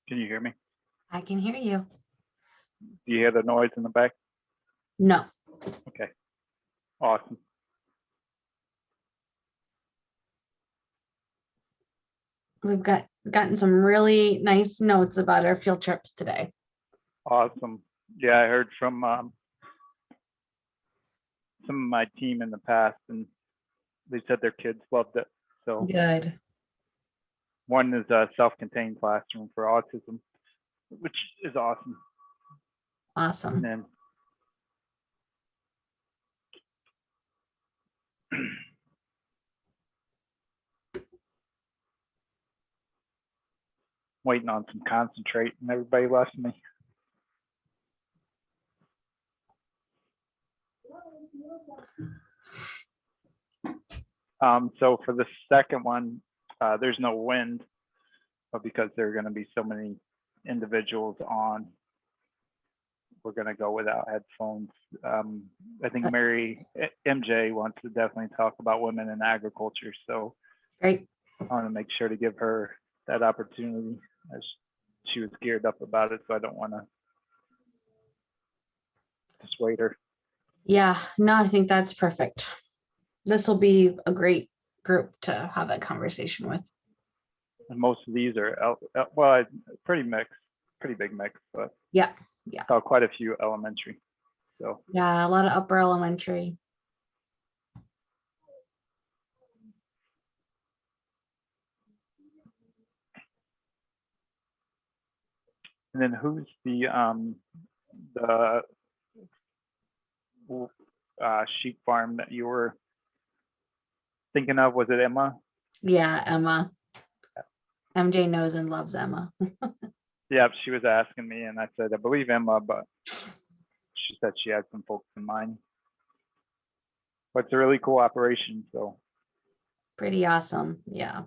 Can you hear me? I can hear you. Do you hear the noise in the back? No. Okay. Awesome. We've gotten some really nice notes about our field trips today. Awesome. Yeah, I heard from some of my team in the past, and they said their kids loved it. So Good. one is a self-contained classroom for autism, which is awesome. Awesome. And then waiting on some concentrate, and everybody left me. So for the second one, there's no wind, but because there are going to be so many individuals on, we're going to go without headphones. I think Mary MJ wants to definitely talk about women in agriculture, so Great. I want to make sure to give her that opportunity, as she was geared up about it, so I don't want to dissuade her. Yeah, no, I think that's perfect. This will be a great group to have that conversation with. And most of these are, well, pretty mixed, pretty big mix, but Yeah. saw quite a few elementary. So Yeah, a lot of upper elementary. and then who's the sheep farm that you were thinking of? Was it Emma? Yeah, Emma. MJ knows and loves Emma. Yeah, she was asking me, and I said I believe Emma, but she said she had some folks in mind. But it's a really cool operation, so Pretty awesome. Yeah.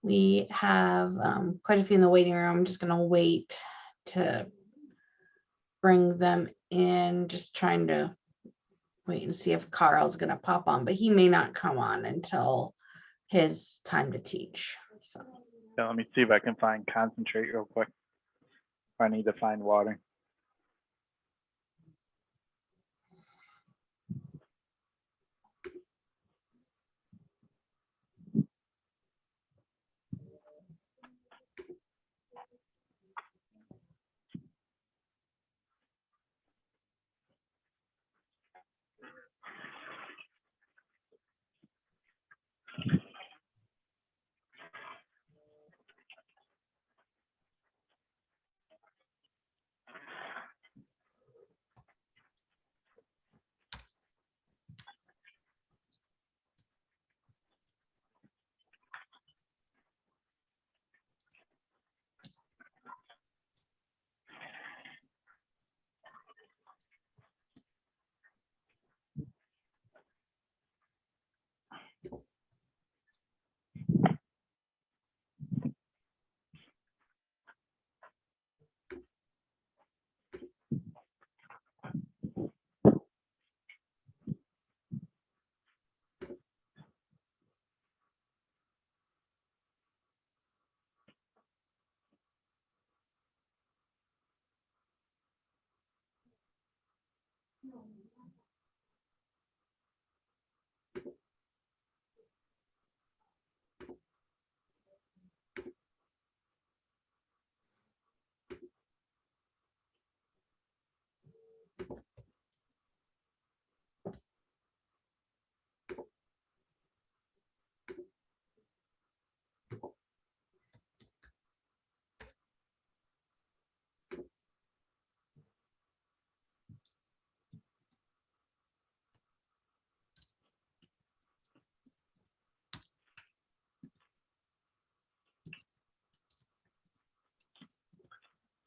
We have quite a few in the waiting room. I'm just going to wait to bring them in, just trying to wait and see if Carl's going to pop on, but he may not come on until his time to teach. So yeah, let me see if I can find concentrate real quick. I need to find water.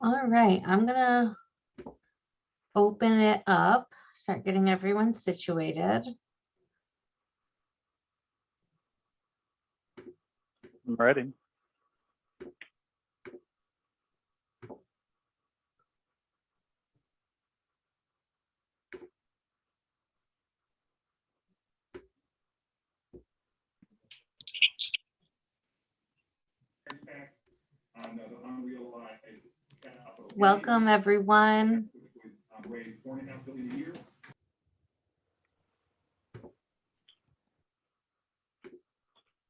all right, I'm gonna open it up, start getting everyone situated. I'm ready. Welcome, everyone.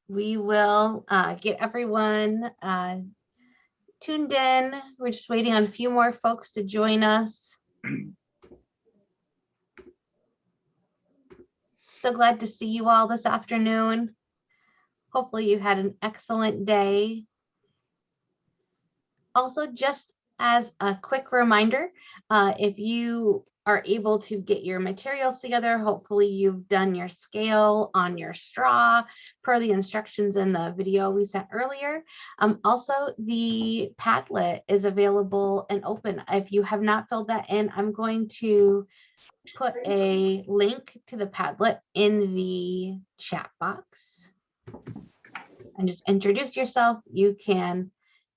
We will get everyone tuned in. We're just waiting on a few more folks to join us. So glad to see you all this afternoon. Hopefully you had an excellent day. Also, just as a quick reminder, if you are able to get your materials together, hopefully you've done your scale on your straw per the instructions in the video we sent earlier. Also, the Padlet is available and open. If you have not filled that in, I'm going to put a link to the Padlet in the chat box. And just introduce yourself. You can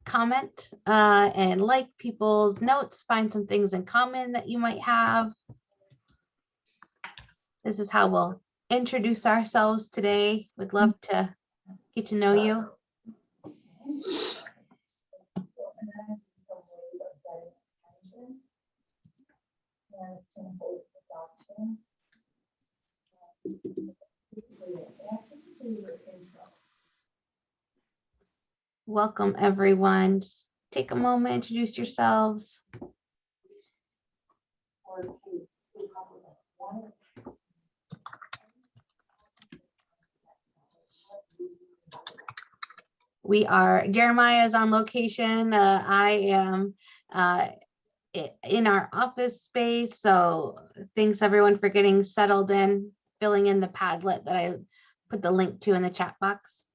comment and like people's notes, find some things in common that you might have. This is how we'll introduce ourselves today. Would love to get to know you. Welcome, everyone. Just take a moment, introduce yourselves. Jeremiah is on location. I am in our office space. So thanks everyone for getting settled in, filling in the Padlet that I put the link to in the chat box.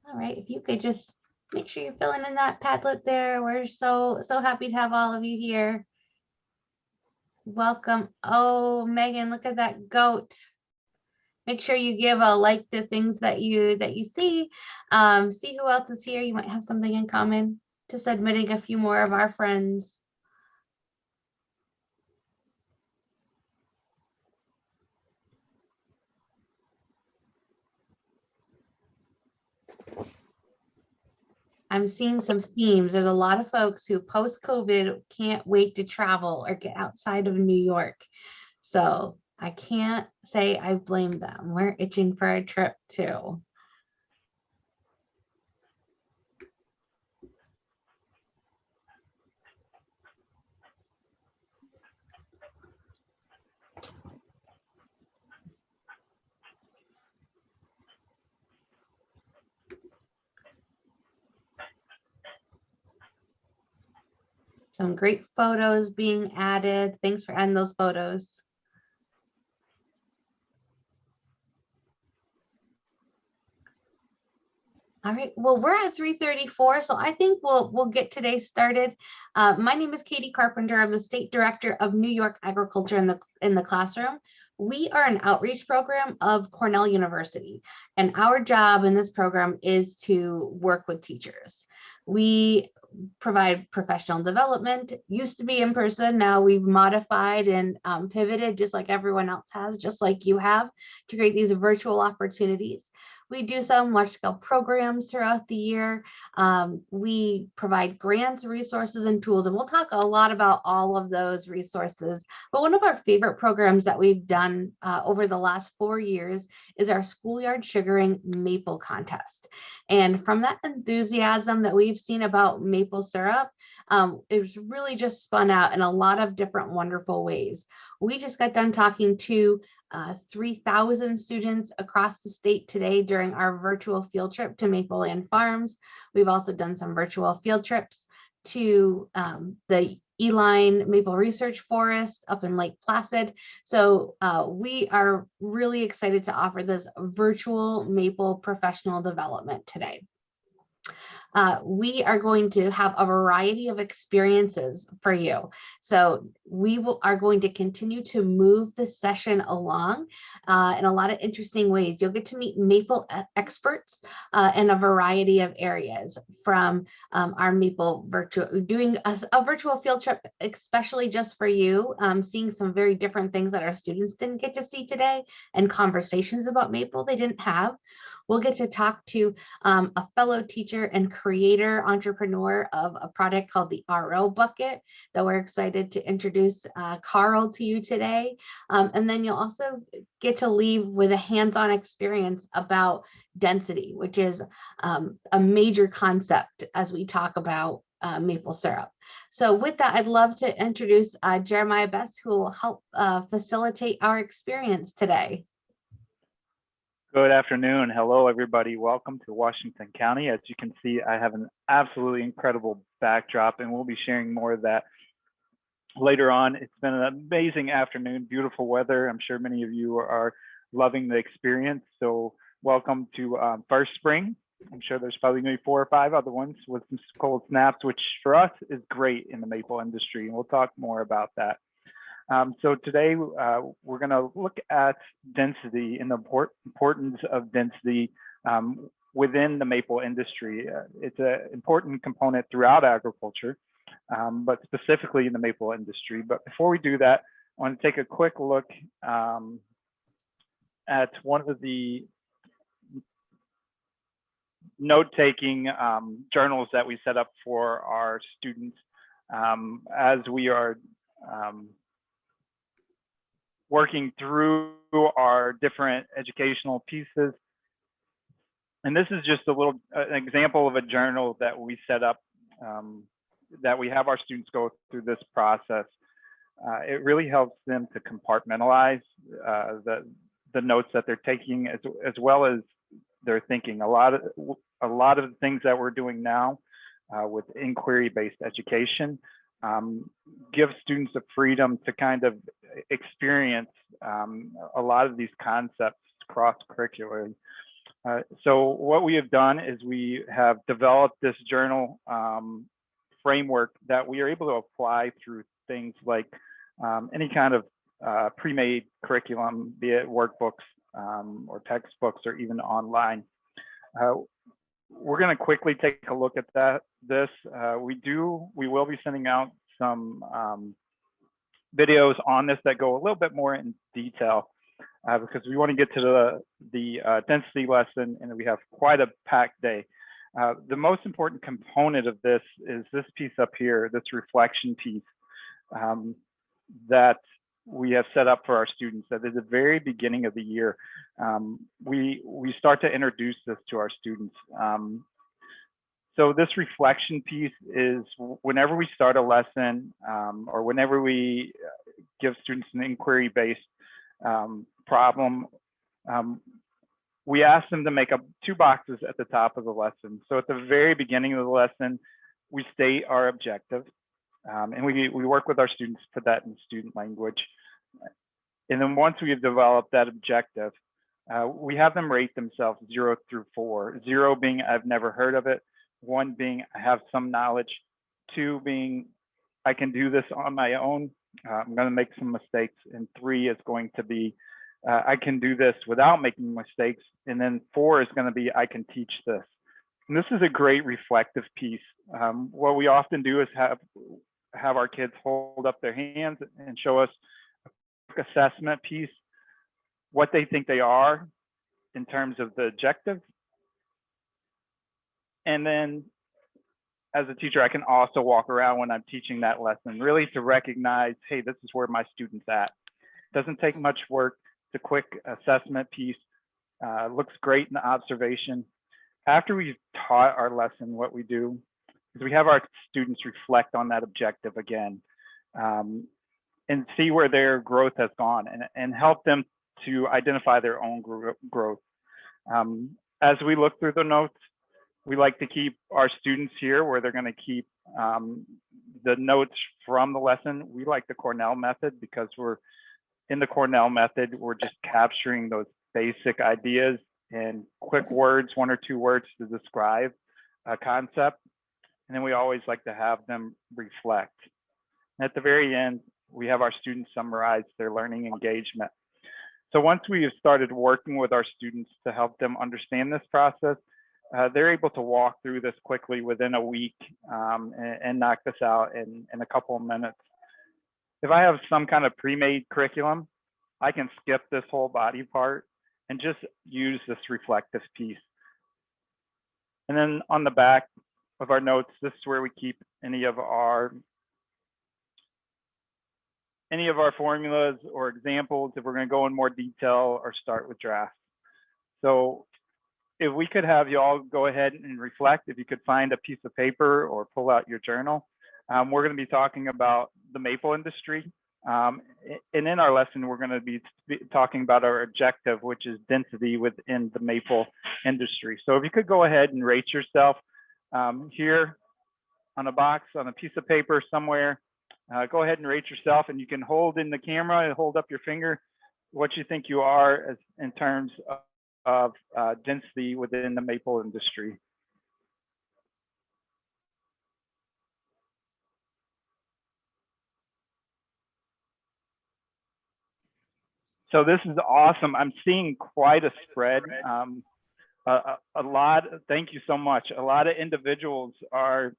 All right, if you could just make sure you're filling in that Padlet there. We're so happy to have all of you here. Welcome. Oh, Megan, look at that goat. Make sure you give a like to things that you see. See who else is here. You might have something in common. Just admitting a few more of our friends. I'm seeing some themes. There's a lot of folks who post-COVID can't wait to travel or get outside of New York. So I can't say I blame them. We're itching for a trip too. Some great photos being added. Thanks for adding those photos. All right, well, we're at 3:34, so I think we'll get today started. My name is Katie Carpenter. I'm the State Director of New York Agriculture in the Classroom. We are an outreach program of Cornell University, and our job in this program is to work with teachers. We provide professional development. Used to be in person, now we've modified and pivoted just like everyone else has, just like you have, to create these virtual opportunities. We do some large scale programs throughout the year. We provide grants, resources, and tools, and we'll talk a lot about all of those resources. But one of our favorite programs that we've done over the last 4 years is our Schoolyard Sugaring Maple Contest. And from that enthusiasm that we've seen about maple syrup, it was really just spun out in a lot of different wonderful ways. We just got done talking to 3,000 students across the state today during our virtual field trip to Maple Land Farms. We've also done some virtual field trips to the Eline Maple Research Forest up in Lake Placid. So we are really excited to offer this virtual maple professional development today. We are going to have a variety of experiences for you. So we are going to continue to move the session along in a lot of interesting ways. You'll get to meet maple experts in a variety of areas, from our maple virtual, doing a virtual field trip, especially just for you, seeing some very different things that our students didn't get to see today, and conversations about maple they didn't have. We'll get to talk to a fellow teacher and creator entrepreneur of a product called the RO Bucket that we're excited to introduce Carl to you today. And then you'll also get to leave with a hands-on experience about density, which is a major concept as we talk about maple syrup. So with that, I'd love to introduce Jeremiah Best, who will help facilitate our experience today. Good afternoon. Hello, everybody. Welcome to Washington County. As you can see, I have an absolutely incredible backdrop, and we'll be sharing more of that later on. It's been an amazing afternoon, beautiful weather. I'm sure many of you are loving the experience. So welcome to First Spring. I'm sure there's probably maybe 4 or 5 other ones with some cold snaps, which for us is great in the maple industry. And we'll talk more about that. So today we're going to look at density and the importance of density within the maple industry. It's an important component throughout agriculture, but specifically in the maple industry. But before we do that, I want to take a quick look at one of the note-taking journals that we set up for our students as we are working through our different educational pieces. And this is just an example of a journal that we set up, that we have our students go through this process. It really helps them to compartmentalize the notes that they're taking, as well as their thinking. A lot of the things that we're doing now with inquiry-based education give students the freedom to kind of experience a lot of these concepts cross-curricularly. So what we have done is we have developed this journal framework that we are able to apply through things like any kind of pre-made curriculum, be it workbooks or textbooks or even online. We're going to quickly take a look at we will be sending out some videos on this that go a little bit more in detail because we want to get to the density lesson, and we have quite a packed day. The most important component of this is this piece up here, this reflection piece that we have set up for our students. At the very beginning of the year, we start to introduce this to our students. So this reflection piece is whenever we start a lesson or whenever we give students an inquiry-based problem, we ask them to make up 2 boxes at the top of the lesson. So at the very beginning of the lesson, we state our objective, and we work with our students to put that in student language. And then once we have developed that objective, we have them rate themselves 0 through 4. 0 being I've never heard of it, 1 being I have some knowledge, 2 being I can do this on my own, I'm going to make some mistakes, and 3 is going to be I can do this without making mistakes, and then 4 is going to be I can teach this. And this is a great reflective piece. What we often do is have our kids hold up their hands and show us a quick assessment piece, what they think they are, in terms of the objective. And then as a teacher, I can also walk around when I'm teaching that lesson, really to recognize, hey, this is where my student's at. Doesn't take much work. It's a quick assessment piece. Looks great in the observation. After we've taught our lesson, what we do is we have our students reflect on that objective again, and see where their growth has gone, and help them to identify their own growth. As we look through the notes, we like to keep our students here where they're going to keep the notes from the lesson. We like the Cornell method because we're in the Cornell method, we're just capturing those basic ideas in quick words, 1 or 2 words to describe a concept. And then we always like to have them reflect. And at the very end, we have our students summarize their learning engagement. So once we have started working with our students to help them understand this process, they're able to walk through this quickly within a week, and knock this out in a couple of minutes. If I have some kind of pre-made curriculum, I can skip this whole body part and just use this reflective piece. And then on the back of our notes, this is where we keep any of our formulas or examples if we're going to go in more detail or start with drafts. So if we could have you all go ahead and reflect, if you could find a piece of paper or pull out your journal. We're going to be talking about the maple industry. And in our lesson, we're going to be talking about our objective, which is density within the maple industry. So if you could go ahead and rate yourself here on a box, on a piece of paper somewhere, go ahead and rate yourself, and you can hold in the camera and hold up your finger what you think you are as in terms of density within the maple industry. So this is awesome. I'm seeing quite a spread. A lot, thank you so much. A lot of individuals are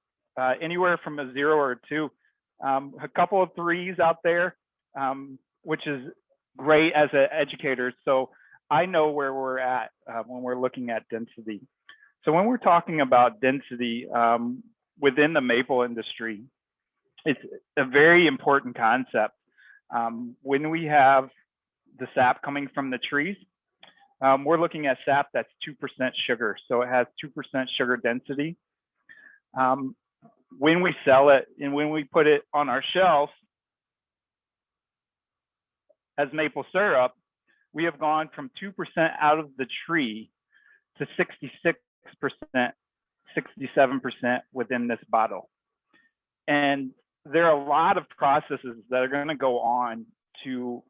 anywhere from a 0 or a 2. A couple of 3s out there, which is great as an educator. So I know where we're at when we're looking at density. So when we're talking about density within the maple industry, it's a very important concept. When we have the sap coming from the trees, we're looking at sap that's 2% sugar. So it has 2% sugar density. When we sell it and when we put it on our shelf as maple syrup, we have gone from 2% out of the tree to 66%, 67% within this bottle. And there are a lot of processes that are going to go on to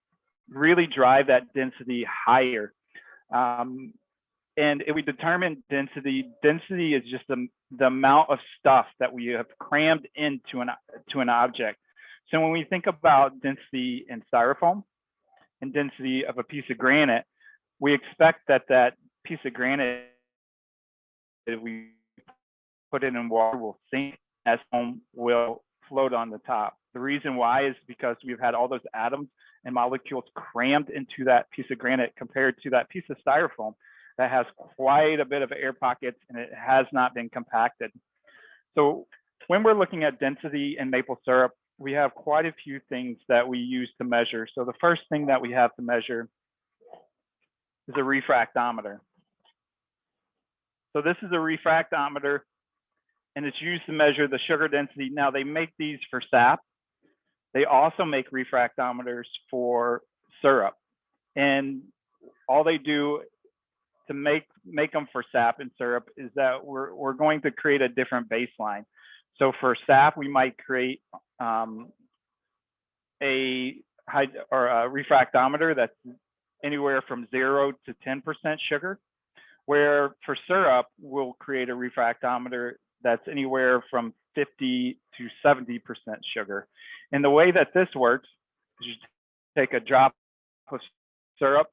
really drive that density higher. And if we determine density is just the amount of stuff that we have crammed into an object. So when we think about density in styrofoam and density of a piece of granite, we expect that piece of granite, if we put it in water, will sink as foam will float on the top. The reason why is because we've had all those atoms and molecules crammed into that piece of granite compared to that piece of styrofoam that has quite a bit of air pockets and it has not been compacted. So when we're looking at density in maple syrup, we have quite a few things that we use to measure. So the first thing that we have to measure is a refractometer. So this is a refractometer, and it's used to measure the sugar density. Now they make these for sap. They also make refractometers for syrup. And all they do to make them for sap and syrup is that we're going to create a different baseline. So for sap, we might create a refractometer that's anywhere from 0 to 10% sugar, where for syrup, we'll create a refractometer that's anywhere from 50 to 70% sugar. And the way that this works is you take a drop of syrup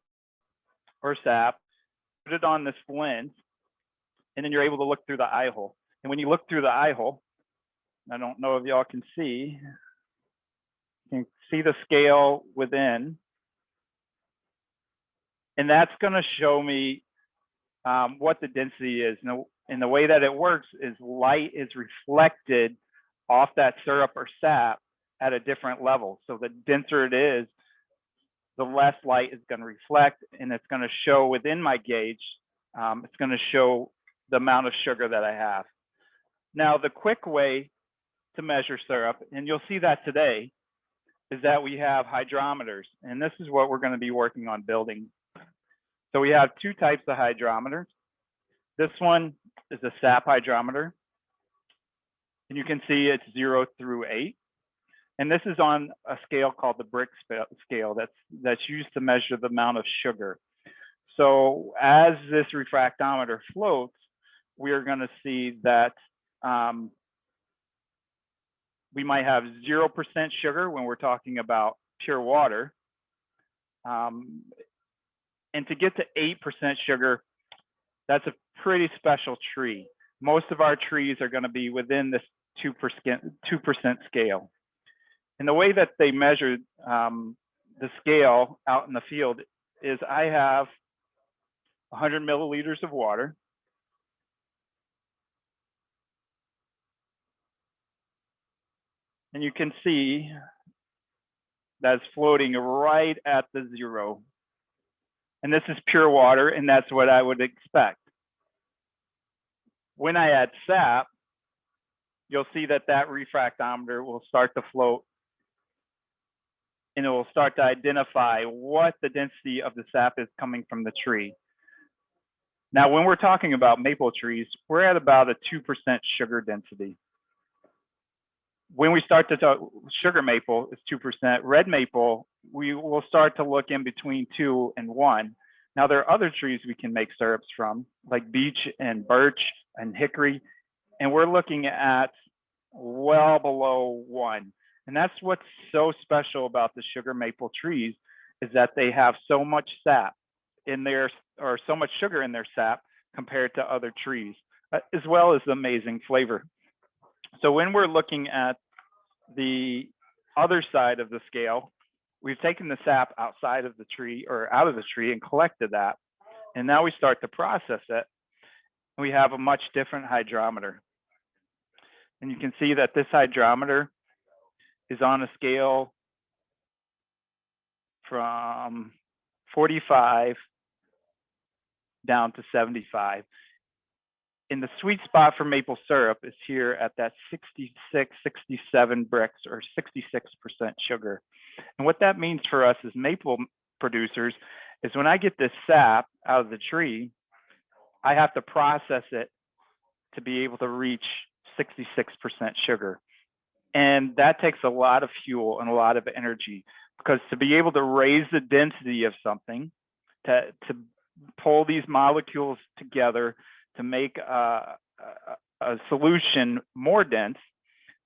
or sap, put it on this lens, and then you're able to look through the eye hole. And when you look through the eye hole, I don't know if y'all can see, you can see the scale within. And that's going to show me what the density is. And the way that it works is light is reflected off that syrup or sap at a different level. So the denser it is, the less light is going to reflect, and it's going to show within my gauge. It's going to show the amount of sugar that I have. Now, the quick way to measure syrup, and you'll see that today, is that we have hydrometers, and this is what we're going to be working on building. So we have two types of hydrometers. This one is a sap hydrometer, and you can see it's 0 through 8. And this is on a scale called the Brick scale that's used to measure the amount of sugar. So as this refractometer floats, we are going to see that we might have 0% sugar when we're talking about pure water. And to get to 8% sugar, that's a pretty special tree. Most of our trees are going to be within this 2% scale. And the way that they measure the scale out in the field is I have 100 milliliters of water. And you can see that's floating right at the 0. And this is pure water, and that's what I would expect. When I add sap, you'll see that that refractometer will start to float, and it will start to identify what the density of the sap is coming from the tree. Now, when we're talking about maple trees, we're at about a 2% sugar density. When we start to talk sugar maple, it's 2%. Red maple, we will start to look in between 2 and 1. Now, there are other trees we can make syrups from, like beech and birch and hickory, and we're looking at well below 1. And that's what's so special about the sugar maple trees, is that they have so much sap in their, or so much sugar in their sap compared to other trees, as well as the amazing flavor. So when we're looking at the other side of the scale, we've taken the sap outside of the tree or out of the tree and collected that. And now we start to process it. We have a much different hydrometer. And you can see that this hydrometer is on a scale from 45 down to 75. And the sweet spot for maple syrup is here at that 66, 67 Brix, or 66% sugar. And what that means for us as maple producers is when I get this sap out of the tree, I have to process it to be able to reach 66% sugar. And that takes a lot of fuel and a lot of energy, because to be able to raise the density of something, to pull these molecules together to make a solution more dense,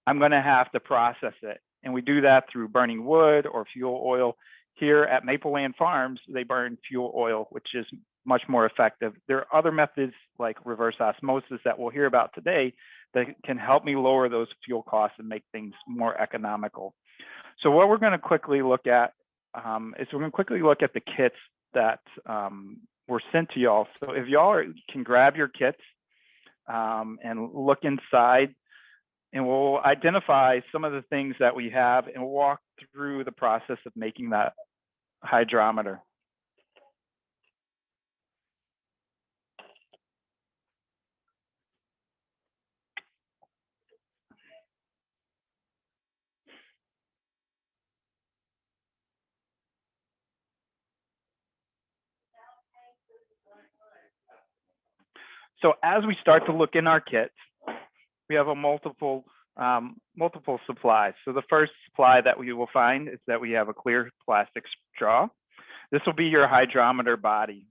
I'm going to have to process it. And we do that through burning wood or fuel oil. Here at Maple Land Farms, they burn fuel oil, which is much more effective. There are other methods like reverse osmosis that we'll hear about today that can help me lower those fuel costs and make things more economical. So what we're going to quickly look at is we're going to quickly look at the kits that were sent to y'all. So if y'all can grab your kits and look inside, and we'll identify some of the things that we have and walk through the process of making that hydrometer. So as we start to look in our kits, we have a multiple supplies. So the first supply that we will find is that we have a clear plastic straw. This will be your hydrometer body.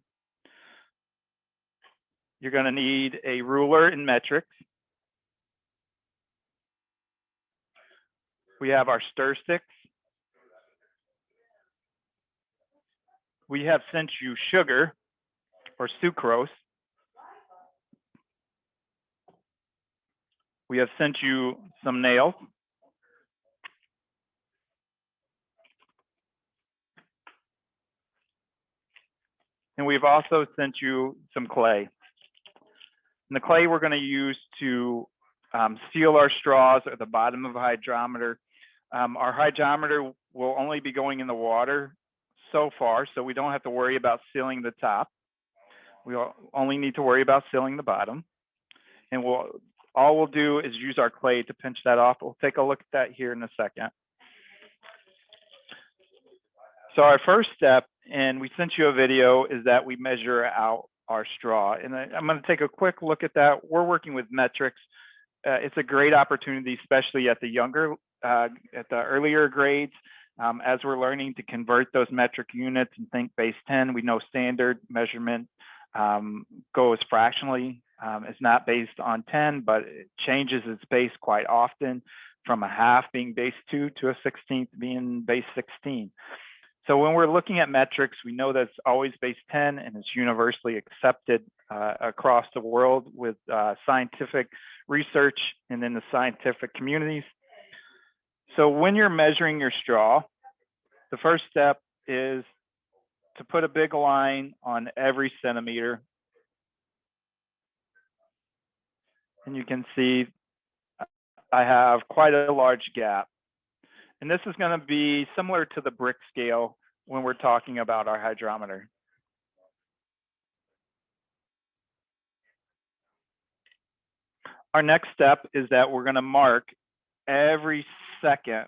You're going to need a ruler and metrics. We have our stir sticks. We have sent you sugar or sucrose. We have sent you some nails. And we've also sent you some clay. And the clay we're going to use to seal our straws at the bottom of a hydrometer. Our hydrometer will only be going in the water so far, so we don't have to worry about sealing the top. We only need to worry about sealing the bottom. And all we'll do is use our clay to pinch that off. We'll take a look at that here in a second. So our first step, and we sent you a video, is that we measure out our straw. And I'm going to take a quick look at that. We're working with metrics. It's a great opportunity, especially at the earlier grades, as we're learning to convert those metric units and think base 10. We know standard measurement goes fractionally. It's not based on 10, but it changes its base quite often, from a half being base 2 to a 16th being base 16. So when we're looking at metrics, we know that it's always base 10 and it's universally accepted across the world with scientific research and in the scientific communities. So when you're measuring your straw, the first step is to put a big line on every centimeter. And you can see I have quite a large gap. And this is going to be similar to the brick scale when we're talking about our hydrometer. Our next step is that we're going to mark every second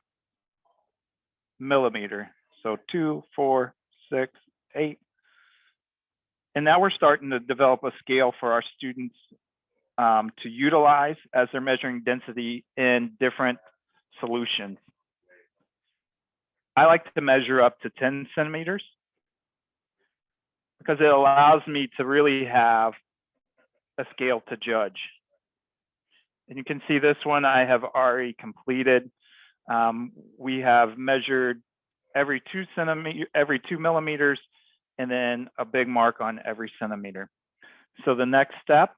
millimeter. So 2, 4, 6, 8. And now we're starting to develop a scale for our students to utilize as they're measuring density in different solutions. I like to measure up to 10 centimeters because it allows me to really have a scale to judge. And you can see this one I have already completed. We have measured every 2 millimeters, and then a big mark on every centimeter. So the next step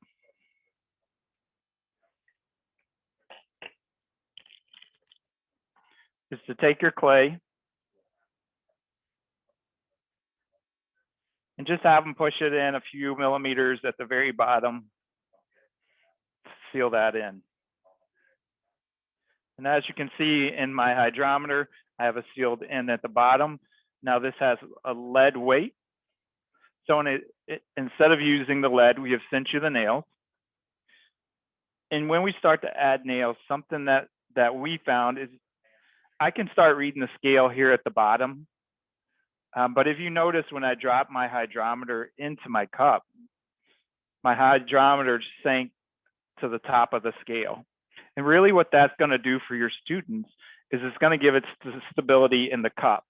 is to take your clay and just have them push it in a few millimeters at the very bottom, seal that in. And as you can see in my hydrometer, I have a sealed in at the bottom. Now this has a lead weight. So instead of using the lead, we have sent you the nails. And when we start to add nails, something that we found is I can start reading the scale here at the bottom. But if you notice, when I drop my hydrometer into my cup, my hydrometer sank to the top of the scale. And really what that's going to do for your students is it's going to give it stability in the cup.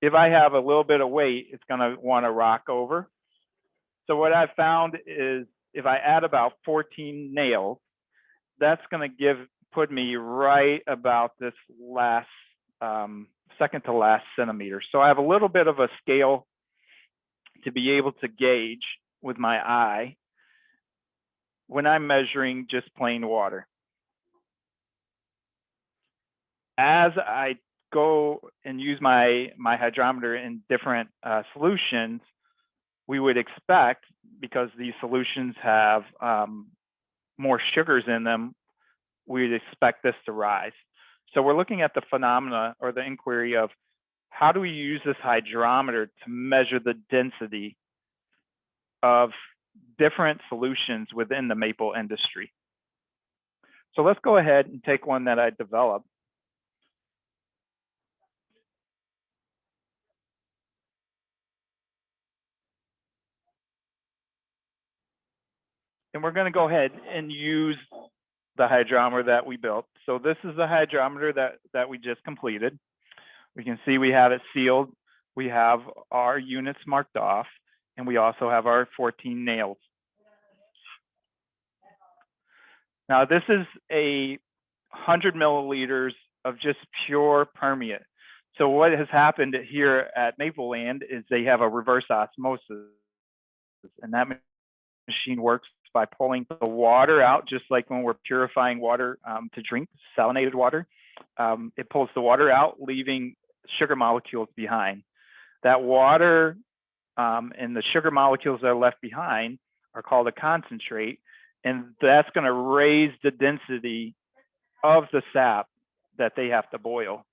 If I have a little bit of weight, it's going to want to rock over. So what I've found is if I add about 14 nails, that's going to put me right about this last second to last centimeter. So I have a little bit of a scale to be able to gauge with my eye when I'm measuring just plain water. As I go and use my hydrometer in different solutions, we would expect, because these solutions have more sugars in them, we'd expect this to rise. So we're looking at the phenomena or the inquiry of how do we use this hydrometer to measure the density of different solutions within the maple industry. So let's go ahead and take one that I developed. And we're going to go ahead and use the hydrometer that we built. So this is the hydrometer that we just completed. We can see we have it sealed. We have our units marked off, and we also have our 14 nails. Now this is 100 milliliters of just pure permeate. So what has happened here at Mapleland is they have a reverse osmosis, and that machine works by pulling the water out, just like when we're purifying water to drink, salinated water. It pulls the water out, leaving sugar molecules behind. That water and the sugar molecules that are left behind are called a concentrate, and that's going to raise the density of the sap that they have to boil.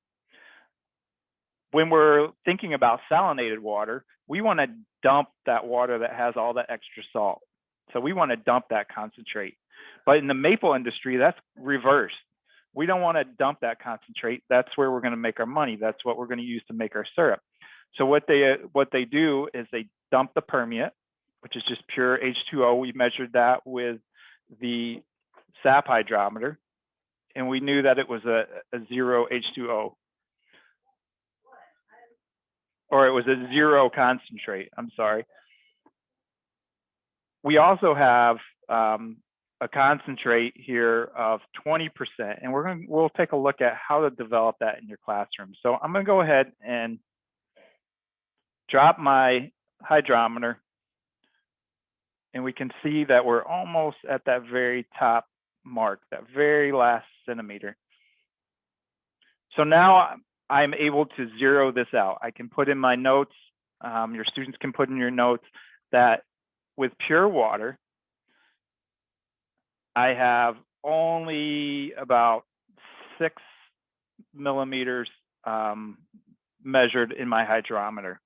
When we're thinking about salinated water, we want to dump that water that has all that extra salt. So we want to dump that concentrate. But in the maple industry, that's reversed. We don't want to dump that concentrate. That's where we're going to make our money. That's what we're going to use to make our syrup. So what they do is they dump the permeate, which is just pure H2O. We measured that with the sap hydrometer, and we knew that it was a 0 H2O. Or it was a 0 concentrate, I'm sorry. We also have a concentrate here of 20%, and we'll take a look at how to develop that in your classroom. So I'm gonna go ahead and drop my hydrometer, and we can see that we're almost at that very top mark, that very last centimeter. So now I'm able to zero this out. I can put in my notes, your students can put in your notes that with pure water, I have only about 6 millimeters measured in my hydrometer.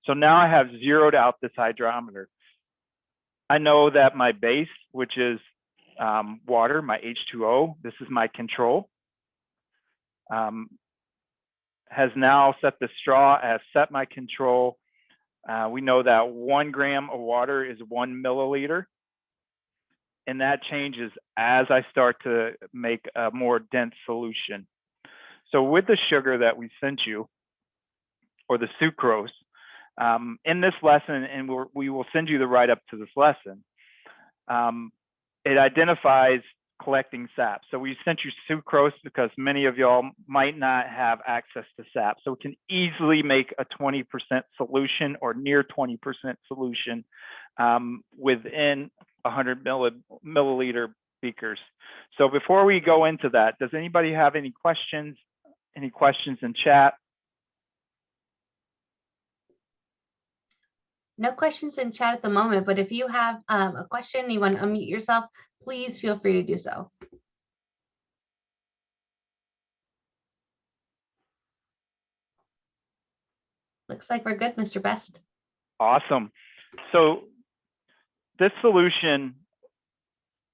So now I have zeroed out this hydrometer. I know that my base, which is water, my H2O, this is my control, has now set the straw, has set my control. We know that 1 gram of water is 1 milliliter. And that changes as I start to make a more dense solution. So with the sugar that we sent you, or the sucrose, in this lesson, and we will send you the write-up to this lesson, it identifies collecting sap. So we sent you sucrose because many of y'all might not have access to sap. So we can easily make a 20% solution or near 20% solution within 100 milliliter beakers. So before we go into that, does anybody have any questions? Any questions in chat? No questions in chat at the moment, but if you have a question, you want to unmute yourself, please feel free to do so. Looks like we're good, Mr. Best. Awesome. So this solution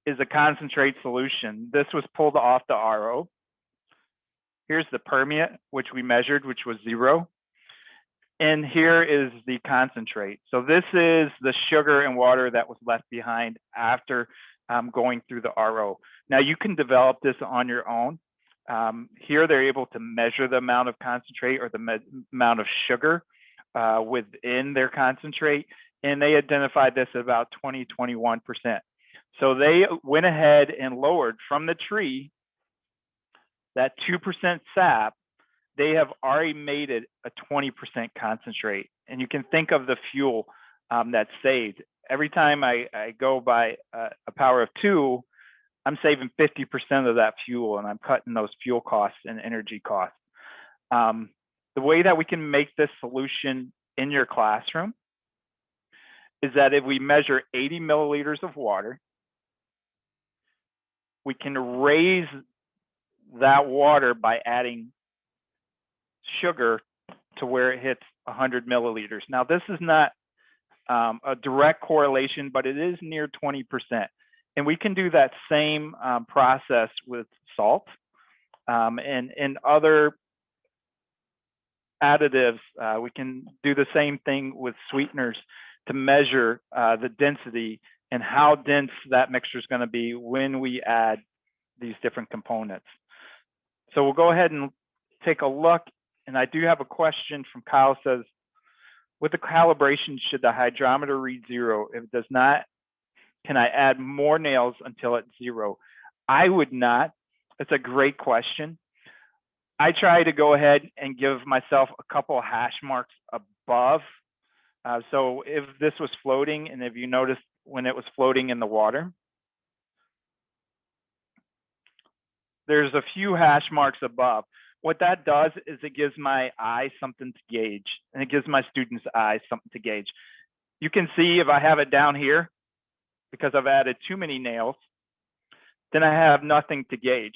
is a concentrate solution. This was pulled off the RO. Here's the permeate, which we measured, which was 0. And here is the concentrate. So this is the sugar and water that was left behind after going through the RO. Now you can develop this on your own. Here they're able to measure the amount of concentrate or the amount of sugar within their concentrate, and they identified this at about 20–21%. So they went ahead and lowered from the tree that 2% sap. They have already made it a 20% concentrate. And you can think of the fuel that's saved. Every time I go by a power of 2, I'm saving 50% of that fuel, and I'm cutting those fuel costs and energy costs. The way that we can make this solution in your classroom is that if we measure 80 milliliters of water, we can raise that water by adding sugar to where it hits 100 milliliters. Now, this is not a direct correlation, but it is near 20%. And we can do that same process with salt and other additives. We can do the same thing with sweeteners to measure the density and how dense that mixture is going to be when we add these different components. So we'll go ahead and take a look. And I do have a question from Kyle. Says, with the calibration, should the hydrometer read 0? If it does not, can I add more nails until it's 0? I would not. It's a great question. I try to go ahead and give myself a couple of hash marks above. So if this was floating, and if you noticed when it was floating in the water, there's a few hash marks above. What that does is it gives my eye something to gauge, and it gives my students' eyes something to gauge. You can see if I have it down here, because I've added too many nails, then I have nothing to gauge.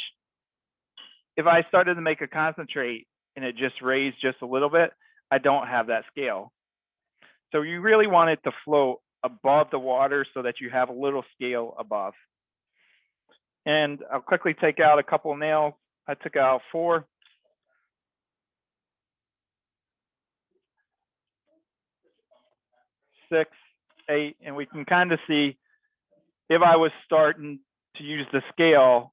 If I started to make a concentrate and it just raised just a little bit, I don't have that scale. So you really want it to float above the water so that you have a little scale above. And I'll quickly take out a couple of nails. I took out 4. 6, 8, and we can kind of see if I was starting to use the scale,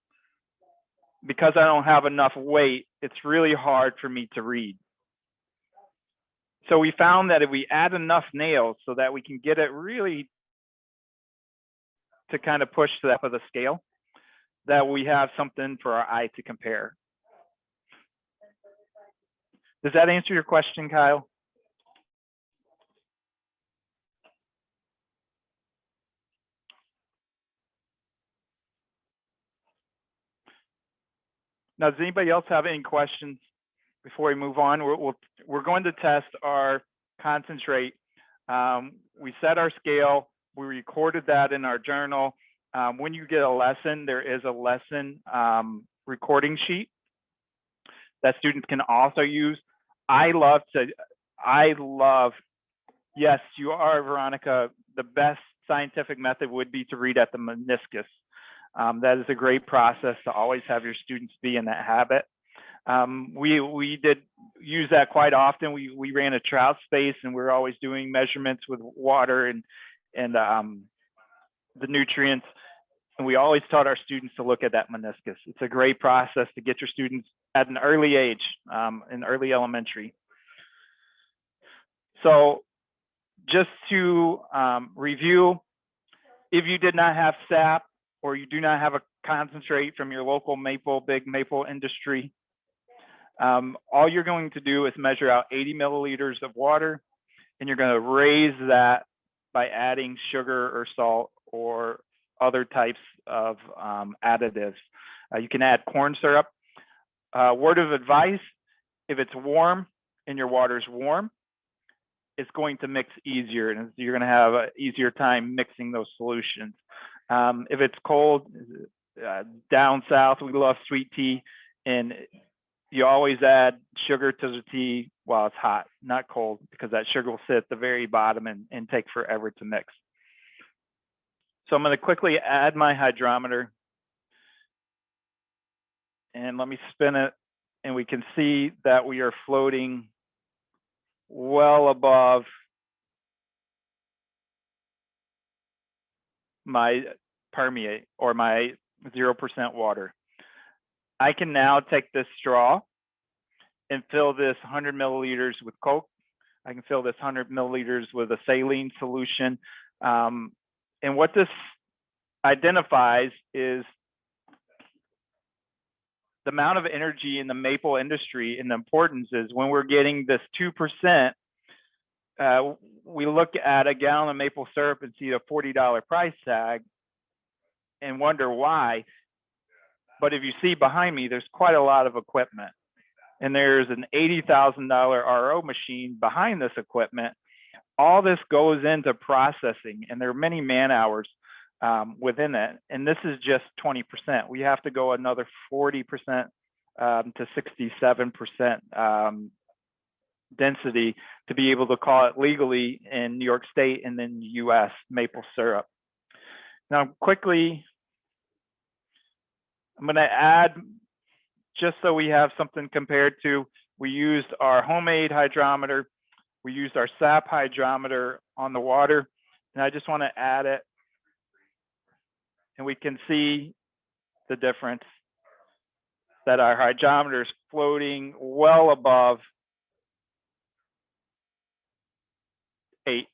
because I don't have enough weight, it's really hard for me to read. So we found that if we add enough nails so that we can get it really to kind of push to the top of the scale, that we have something for our eye to compare. Does that answer your question, Kyle? Now, does anybody else have any questions before we move on? We're going to test our concentrate. We set our scale. We recorded that in our journal. When you get a lesson, there is a lesson recording sheet that students can also use. Yes, you are, Veronica. The best scientific method would be to read at the meniscus. That is a great process to always have your students be in that habit. We did use that quite often. We ran a trout space, and we're always doing measurements with water and the nutrients. And we always taught our students to look at that meniscus. It's a great process to get your students at an early age, in early elementary. So just to review, if you did not have SAP, or you do not have a concentrate from your local big maple industry, all you're going to do is measure out 80 milliliters of water, and you're going to raise that by adding sugar or salt or other types of additives. You can add corn syrup. Word of advice, if it's warm and your water's warm, it's going to mix easier, and you're going to have an easier time mixing those solutions. If it's cold, down south, we love sweet tea, and you always add sugar to the tea while it's hot, not cold, because that sugar will sit at the very bottom and take forever to mix. So I'm going to quickly add my hydrometer, and let me spin it, and we can see that we are floating well above my permeate, or my 0% water. I can now take this straw and fill this 100 milliliters with Coke. I can fill this 100 milliliters with a saline solution. And what this identifies is the amount of energy in the maple industry, and the importance is when we're getting this 2%, we look at a gallon of maple syrup and see a $40 price tag and wonder why. But if you see behind me, there's quite a lot of equipment, and there's an $80,000 RO machine behind this equipment. All this goes into processing, and there are many man hours within it. And this is just 20%. We have to go another 40% to 67% density to be able to call it legally in New York State and then the US maple syrup. Now, quickly, I'm going to add, just so we have something compared to, we used our homemade hydrometer, we used our SAP hydrometer on the water, and I just want to add it, and we can see the difference that our hydrometer is floating well above 8.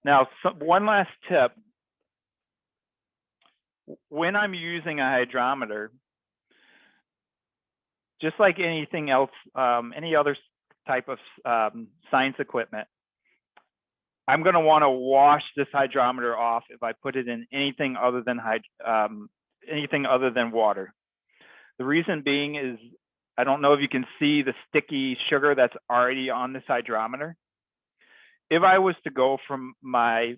Now, one last tip. When I'm using a hydrometer, just like anything else, any other type of science equipment, I'm going to want to wash this hydrometer off if I put it in anything other than water. The reason being is, I don't know if you can see the sticky sugar that's already on this hydrometer. If I was to go from my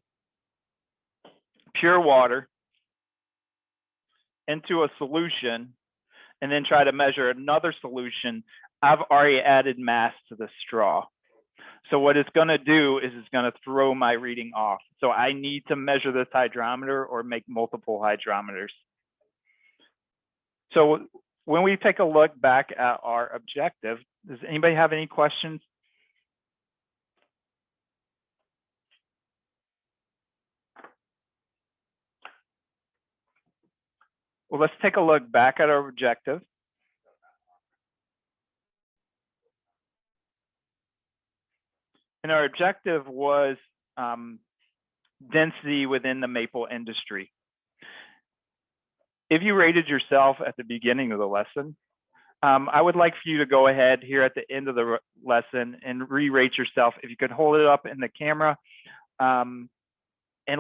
pure water into a solution and then try to measure another solution, I've already added mass to the straw. So what it's going to do is it's going to throw my reading off. So I need to measure this hydrometer or make multiple hydrometers. So when we take a look back at our objective, does anybody have any questions? Well, let's take a look back at our objective. And our objective was density within the maple industry. If you rated yourself at the beginning of the lesson, I would like for you to go ahead here at the end of the lesson and re-rate yourself. If you could hold it up in the camera and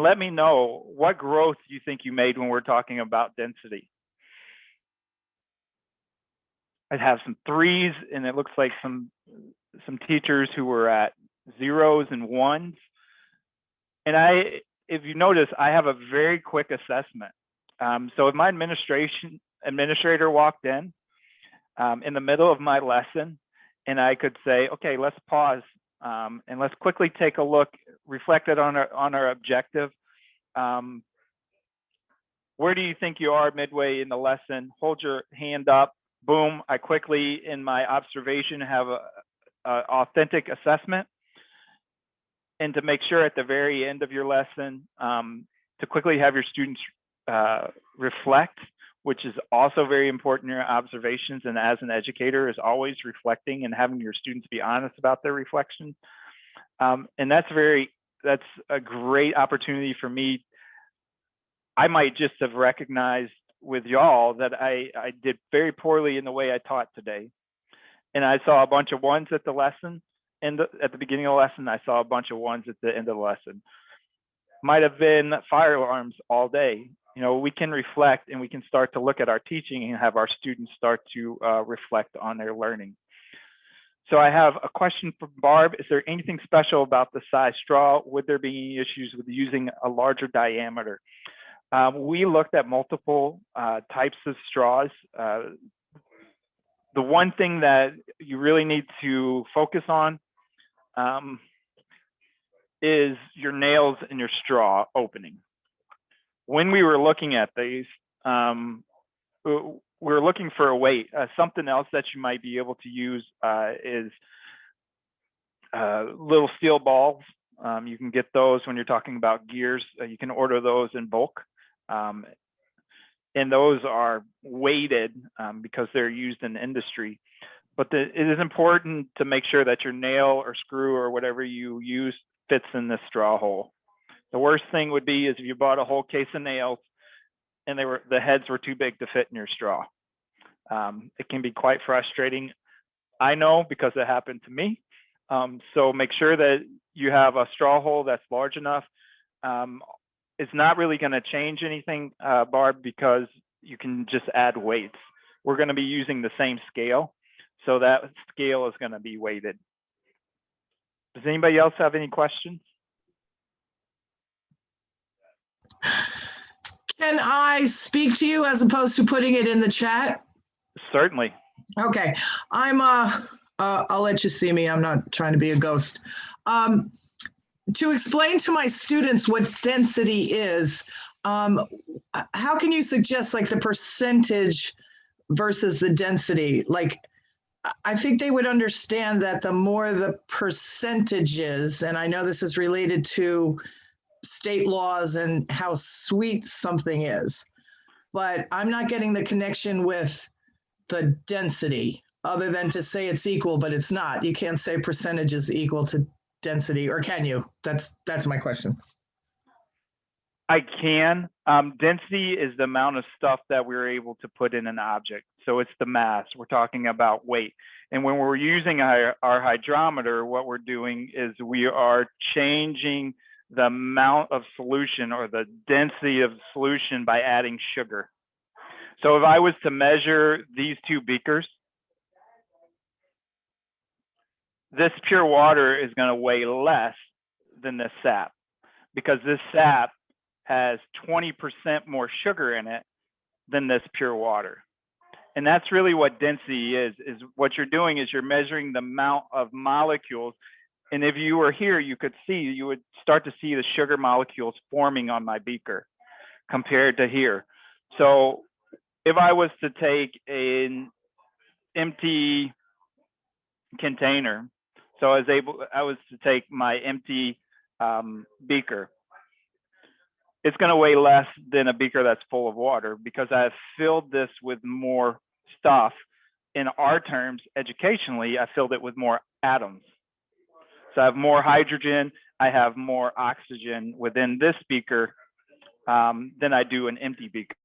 let me know what growth you think you made when we're talking about density. I have some 3s, and it looks like some teachers who were at 0s and 1s. And if you notice, I have a very quick assessment. So if my administrator walked in the middle of my lesson, and I could say, okay, let's pause and let's quickly take a look, reflected on our objective. Where do you think you are midway in the lesson? Hold your hand up. Boom, I quickly, in my observation, have a authentic assessment. And to make sure at the very end of your lesson, to quickly have your students reflect, which is also very important in your observations. And as an educator, is always reflecting and having your students be honest about their reflections. And that's a great opportunity for me. I might just have recognized with y'all that I did very poorly in the way I taught today. And I saw a bunch of 1s at the lesson. And at the beginning of the lesson, I saw a bunch of 1s at the end of the lesson. Might have been fire alarms all day. You know, we can reflect and we can start to look at our teaching and have our students start to reflect on their learning. So I have a question for Barb. Is there anything special about the size straw? Would there be any issues with using a larger diameter? We looked at multiple types of straws. The one thing that you really need to focus on is your nails in your straw opening. When we were looking at these, we were looking for a weight. Something else that you might be able to use is little steel balls. You can get those when you're talking about gears. You can order those in bulk. And those are weighted because they're used in industry. But it is important to make sure that your nail or screw or whatever you use fits in the straw hole. The worst thing would be is if you bought a whole case of nails and the heads were too big to fit in your straw. It can be quite frustrating. I know because it happened to me. So make sure that you have a straw hole that's large enough. It's not really going to change anything, Barb, because you can just add weights. We're going to be using the same scale, so that scale is going to be weighted. Does anybody else have any questions? Can I speak to you as opposed to putting it in the chat? Certainly. Okay, I'll let you see me. I'm not trying to be a ghost. To explain to my students what density is, how can you suggest like the percentage versus the density? Like, I think they would understand that the more the percentages, and I know this is related to state laws and how sweet something is, but I'm not getting the connection with the density other than to say it's equal, but it's not. You can't say percentage is equal to density, or can you? That's my question. I can. Density is the amount of stuff that we're able to put in an object. So it's the mass. We're talking about weight. And when we're using our hydrometer, what we're doing is we are changing the amount of solution or the density of solution by adding sugar. So if I was to measure these two beakers, this pure water is going to weigh less than this sap, because this sap has 20% more sugar in it than this pure water. And that's really what density is what you're doing is you're measuring the amount of molecules. And if you were here, you would start to see the sugar molecules forming on my beaker compared to here. So if I was to take an empty container, so I was to take my empty beaker, it's going to weigh less than a beaker that's full of water because I've filled this with more stuff. In our terms, educationally, I filled it with more atoms. So I have more hydrogen, I have more oxygen within this beaker than I do an empty beaker.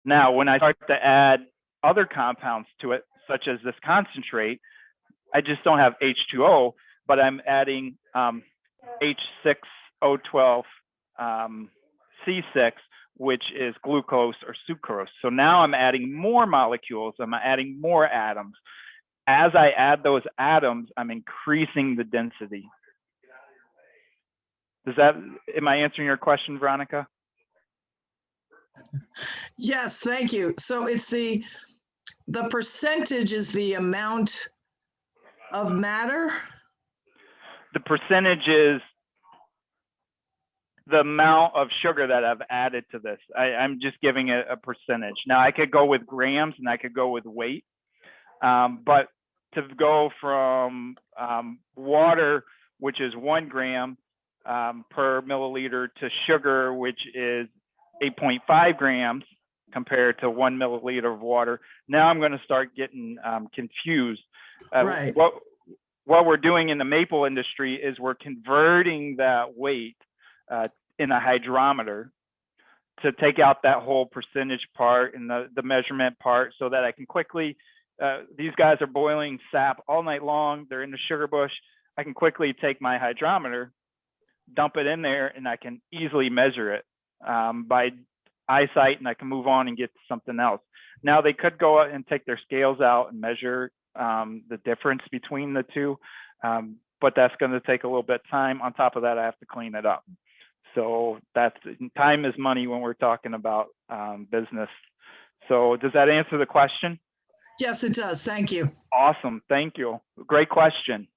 Now, when I start to add other compounds to it, such as this concentrate, I just don't have H2O, but I'm adding H6O12 C6, which is glucose or sucrose. So now I'm adding more molecules, I'm adding more atoms. As I add those atoms, I'm increasing the density. Am I answering your question, Veronica? Yes, thank you. So it's the percentage is the amount of matter? The percentage is the amount of sugar that I've added to this. I'm just giving it a percentage. Now I could go with grams and I could go with weight, but to go from water, which is 1 gram per milliliter, to sugar, which is 8.5 grams compared to 1 milliliter of water, now I'm going to start getting confused. Right. What we're doing in the maple industry is we're converting that weight in a hydrometer to take out that whole percentage part and the measurement part so that I can quickly, these guys are boiling sap all night long, they're in the sugar bush, I can quickly take my hydrometer, dump it in there, and I can easily measure it by eyesight, and I can move on and get to something else. Now they could go out and take their scales out and measure the difference between the two, but that's going to take a little bit of time. On top of that, I have to clean it up. So time is money when we're talking about business. So does that answer the question? Yes, it does. Thank you. Awesome. Thank you. Great question.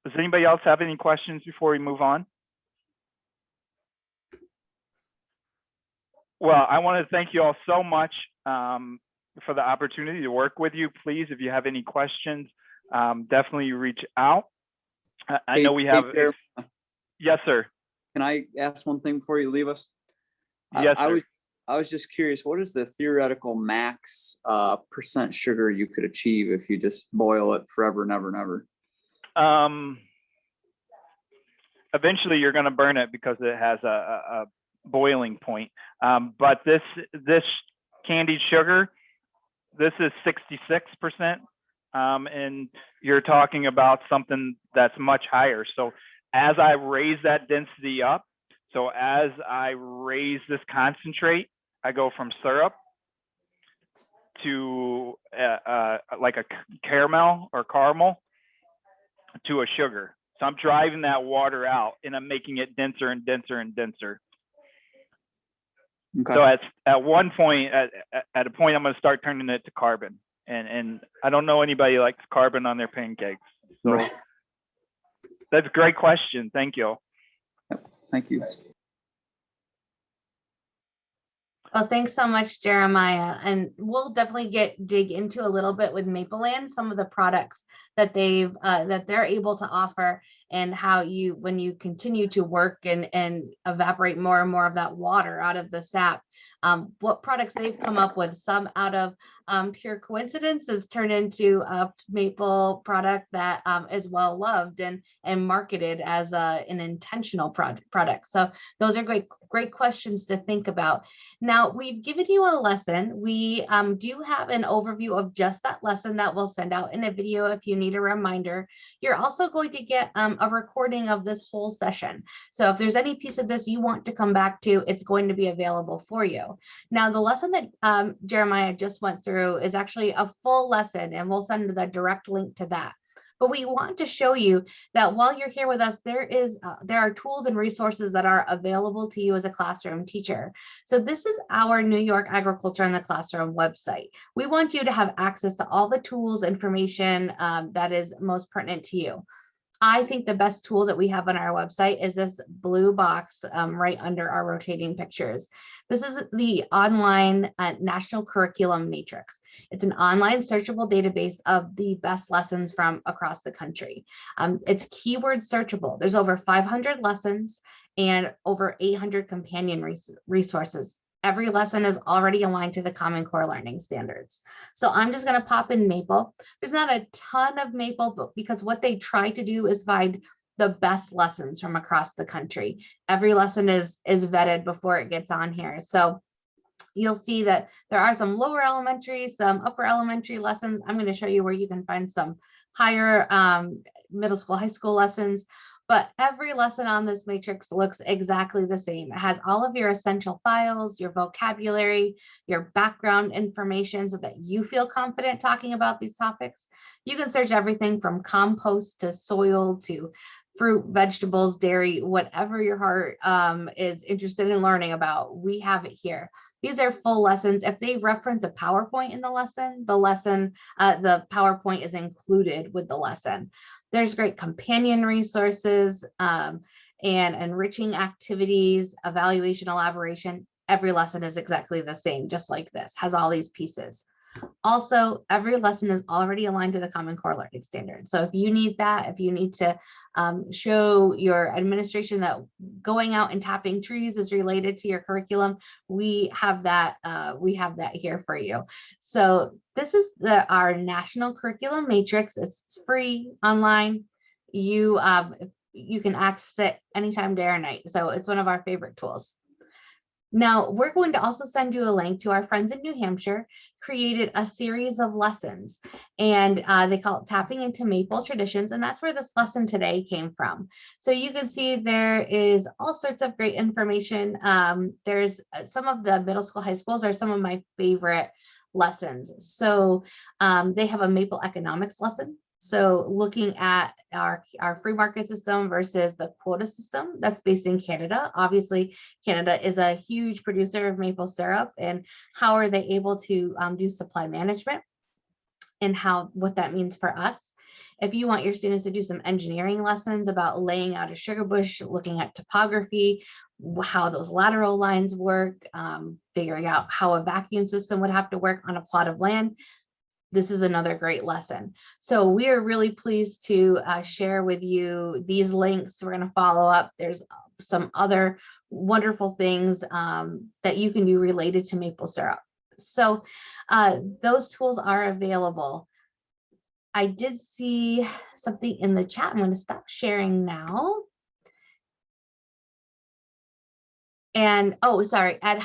Does anybody else have any questions before we move on? Well, I want to thank you all so much for the opportunity to work with you. Please, if you have any questions, definitely reach out. I know we have. Yes, sir. Can I ask one thing before you leave us? Yes, sir. I was just curious, what is the theoretical max percent sugar you could achieve if you just boil it forever and ever and ever? Eventually you're going to burn it because it has a boiling point. But this candied sugar, this is 66%. And you're talking about something that's much higher. So as I raise that density up, so as I raise this concentrate, I go from syrup to like a caramel to a sugar. So I'm driving that water out and I'm making it denser and denser and denser. Okay. So at one point, at a point, I'm going to start turning it to carbon. And I don't know anybody likes carbon on their pancakes. So Right. That's a great question. Thank you. Thank you. Well, thanks so much, Jeremiah. And we'll definitely dig into a little bit with Mapleland, some of the products that they're able to offer, and how when you continue to work and evaporate more and more of that water out of the sap, what products they've come up with. Some out of pure coincidence has turned into a maple product that is well loved and marketed as an intentional product. So those are great questions to think about. Now, we've given you a lesson. We do have an overview of just that lesson that we'll send out in a video if you need a reminder. You're also going to get a recording of this whole session. So if there's any piece of this you want to come back to, it's going to be available for you. Now, the lesson that Jeremiah just went through is actually a full lesson, and we'll send the direct link to that. But we want to show you that while you're here with us, there are tools and resources that are available to you as a classroom teacher. So this is our New York Agriculture in the Classroom website. We want you to have access to all the tools, information that is most pertinent to you. I think the best tool that we have on our website is this blue box right under our rotating pictures. This is the online National Curriculum Matrix. It's an online searchable database of the best lessons from across the country. It's keyword searchable. There's over 500 lessons and over 800 companion resources. Every lesson is already aligned to the Common Core Learning Standards. So I'm just going to pop in Maple. There's not a ton of Maple, but because what they try to do is find the best lessons from across the country. Every lesson is vetted before it gets on here. So you'll see that there are some lower elementary, some upper elementary lessons. I'm going to show you where you can find some higher middle school, high school lessons. But every lesson on this matrix looks exactly the same. It has all of your essential files, your vocabulary, your background information so that you feel confident talking about these topics. You can search everything from compost to soil to fruit, vegetables, dairy, whatever your heart is interested in learning about, we have it here. These are full lessons. If they reference a PowerPoint in the PowerPoint is included with the lesson. There's great companion resources and enriching activities, evaluation, elaboration. Every lesson is exactly the same, just like this, has all these pieces. Also, every lesson is already aligned to the Common Core Learning Standards. So if you need that, if you need to show your administration that going out and tapping trees is related to your curriculum, we have that here for you. So this is our National Curriculum Matrix. It's free online. You can access it anytime, day or night. So it's one of our favorite tools. Now, we're going to also send you a link to our friends in New Hampshire, created a series of lessons, and they call it Tapping into Maple Traditions, and that's where this lesson today came from. So you can see there is all sorts of great information. There's some of the middle school, high schools are some of my favorite lessons. So they have a Maple economics lesson. So looking at our free market system versus the quota system that's based in Canada. Obviously, Canada is a huge producer of maple syrup, and how are they able to do supply management and what that means for us. If you want your students to do some engineering lessons about laying out a sugar bush, looking at topography, how those lateral lines work, figuring out how a vacuum system would have to work on a plot of land, this is another great lesson. So we are really pleased to share with you these links. We're going to follow up. There's some other wonderful things that you can do related to maple syrup. So those tools are available. I did see something in the chat. I'm going to stop sharing now. And oh, sorry, Ed,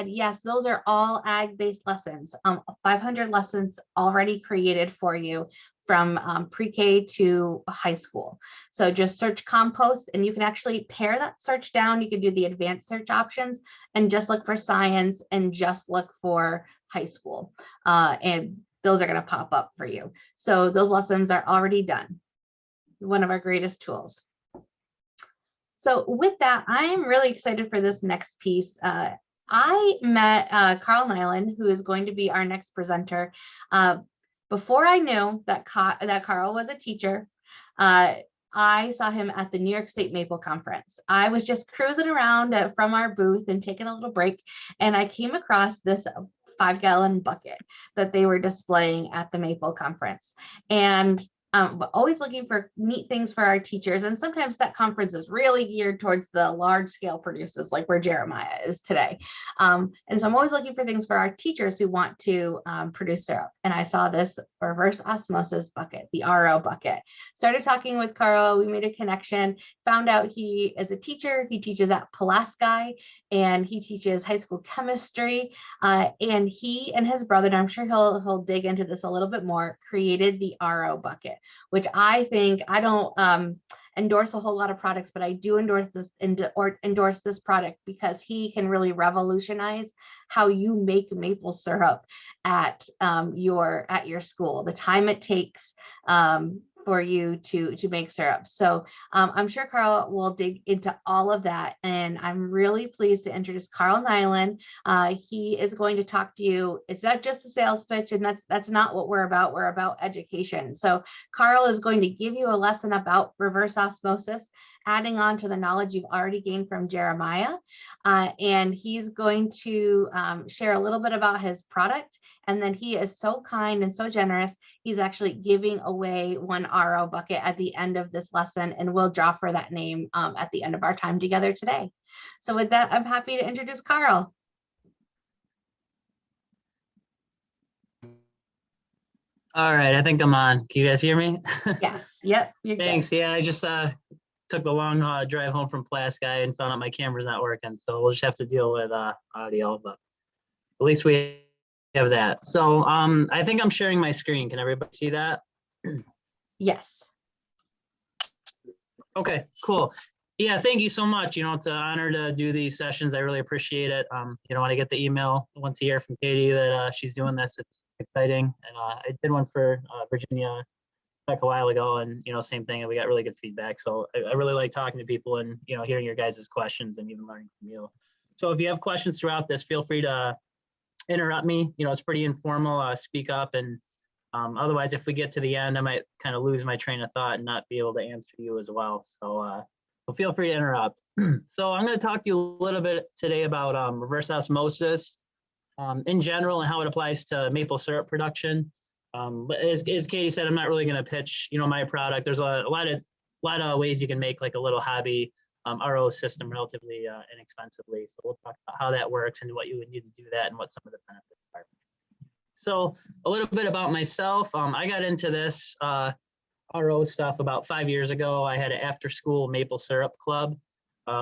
yes, those are all ag-based lessons. 500 lessons already created for you from pre-K to high school. So just search compost, and you can actually pare that search down. You can do the advanced search options and just look for science and just look for high school. And those are going to pop up for you. So those lessons are already done. One of our greatest tools. So with that, I am really excited for this next piece. I met Carl Nyland, who is going to be our next presenter. Before I knew that Carl was a teacher, I saw him at the New York State Maple Conference. I was just cruising around from our booth and taking a little break, and I came across this 5-gallon bucket that they were displaying at the Maple Conference. And always looking for neat things for our teachers. And sometimes that conference is really geared towards the large scale producers, like where Jeremiah is today. And so I'm always looking for things for our teachers who want to produce syrup. And I saw this reverse osmosis bucket, the RO bucket. Started talking with Carl, we made a connection, found out he is a teacher. He teaches at Pulaski, and he teaches high school chemistry. And he and his brother, and I'm sure he'll dig into this a little bit more, created the RO bucket, which I think, I don't endorse a whole lot of products, but I do endorse this product because he can really revolutionize how you make maple syrup at your school. The time it takes for you to make syrup. So I'm sure Carl will dig into all of that. And I'm really pleased to introduce Carl Nyland. He is going to talk to you. It's not just a sales pitch, and that's not what we're about. We're about education. So Carl is going to give you a lesson about reverse osmosis, adding on to the knowledge you've already gained from Jeremiah. And he's going to share a little bit about his product. And then he is so kind and so generous. He's actually giving away one RO bucket at the end of this lesson, and we'll draw for that name at the end of our time together today. So with that, I'm happy to introduce Carl. All right, I think I'm on. Can you guys hear me? Yes, yep, you're good. Thanks. Yeah, I just took the long drive home from Pulaski and found out my camera's not working. So we'll just have to deal with audio, but at least we have that. So I think I'm sharing my screen. Can everybody see that? Yes. Okay, cool. Yeah, thank you so much. You know, it's an honor to do these sessions. I really appreciate it. You know, when I get the email once a year from Katie that she's doing this, it's exciting. And I did one for Virginia back a while ago, and you know, same thing, and we got really good feedback. So I really like talking to people and you know, hearing your guys' questions and even learning from you. So if you have questions throughout this, feel free to interrupt me. You know, it's pretty informal. Speak up, and otherwise, if we get to the end, I might kind of lose my train of thought and not be able to answer you as well. So feel free to interrupt. So I'm going to talk to you a little bit today about reverse osmosis in general and how it applies to maple syrup production. But as Katie said, I'm not really going to pitch, you know, my product. There's a lot of ways you can make like a little hobby RO system relatively inexpensively. So we'll talk about how that works and what you would need to do that and what some of the benefits are. So a little bit about myself. I got into this RO stuff about 5 years ago. I had an after-school maple syrup club.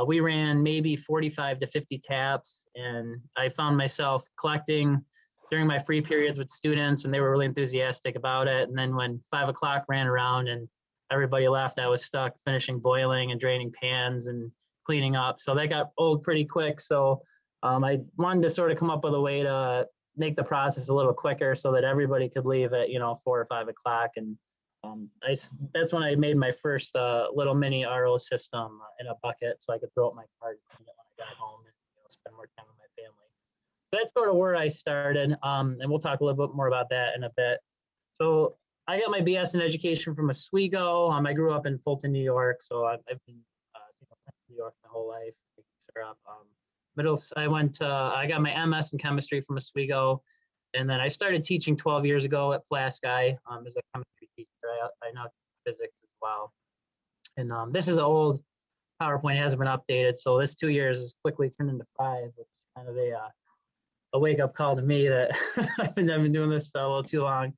We ran maybe 45 to 50 taps, and I found myself collecting during my free periods with students, and they were really enthusiastic about it. And then when 5 o'clock ran around and everybody left, I was stuck finishing boiling and draining pans and cleaning up. So that got old pretty quick. So I wanted to sort of come up with a way to make the process a little quicker so that everybody could leave at, you know, 4 or 5 o'clock. And that's when I made my first little mini RO system in a bucket so I could throw it in my car and clean it when I got home and, you know, spend more time with my family. So that's sort of where I started, and we'll talk a little bit more about that in a bit. So I got my BS in education from Oswego. I grew up in Fulton, New York, so I've been in New York my whole life. I got my MS in chemistry from Oswego, and then I started teaching 12 years ago at Pulaski as a chemistry teacher. I now teach physics as well. And this is an old PowerPoint, it hasn't been updated, so this 2 years has quickly turned into 5, which is kind of a wake-up call to me that I've been doing this a little too long.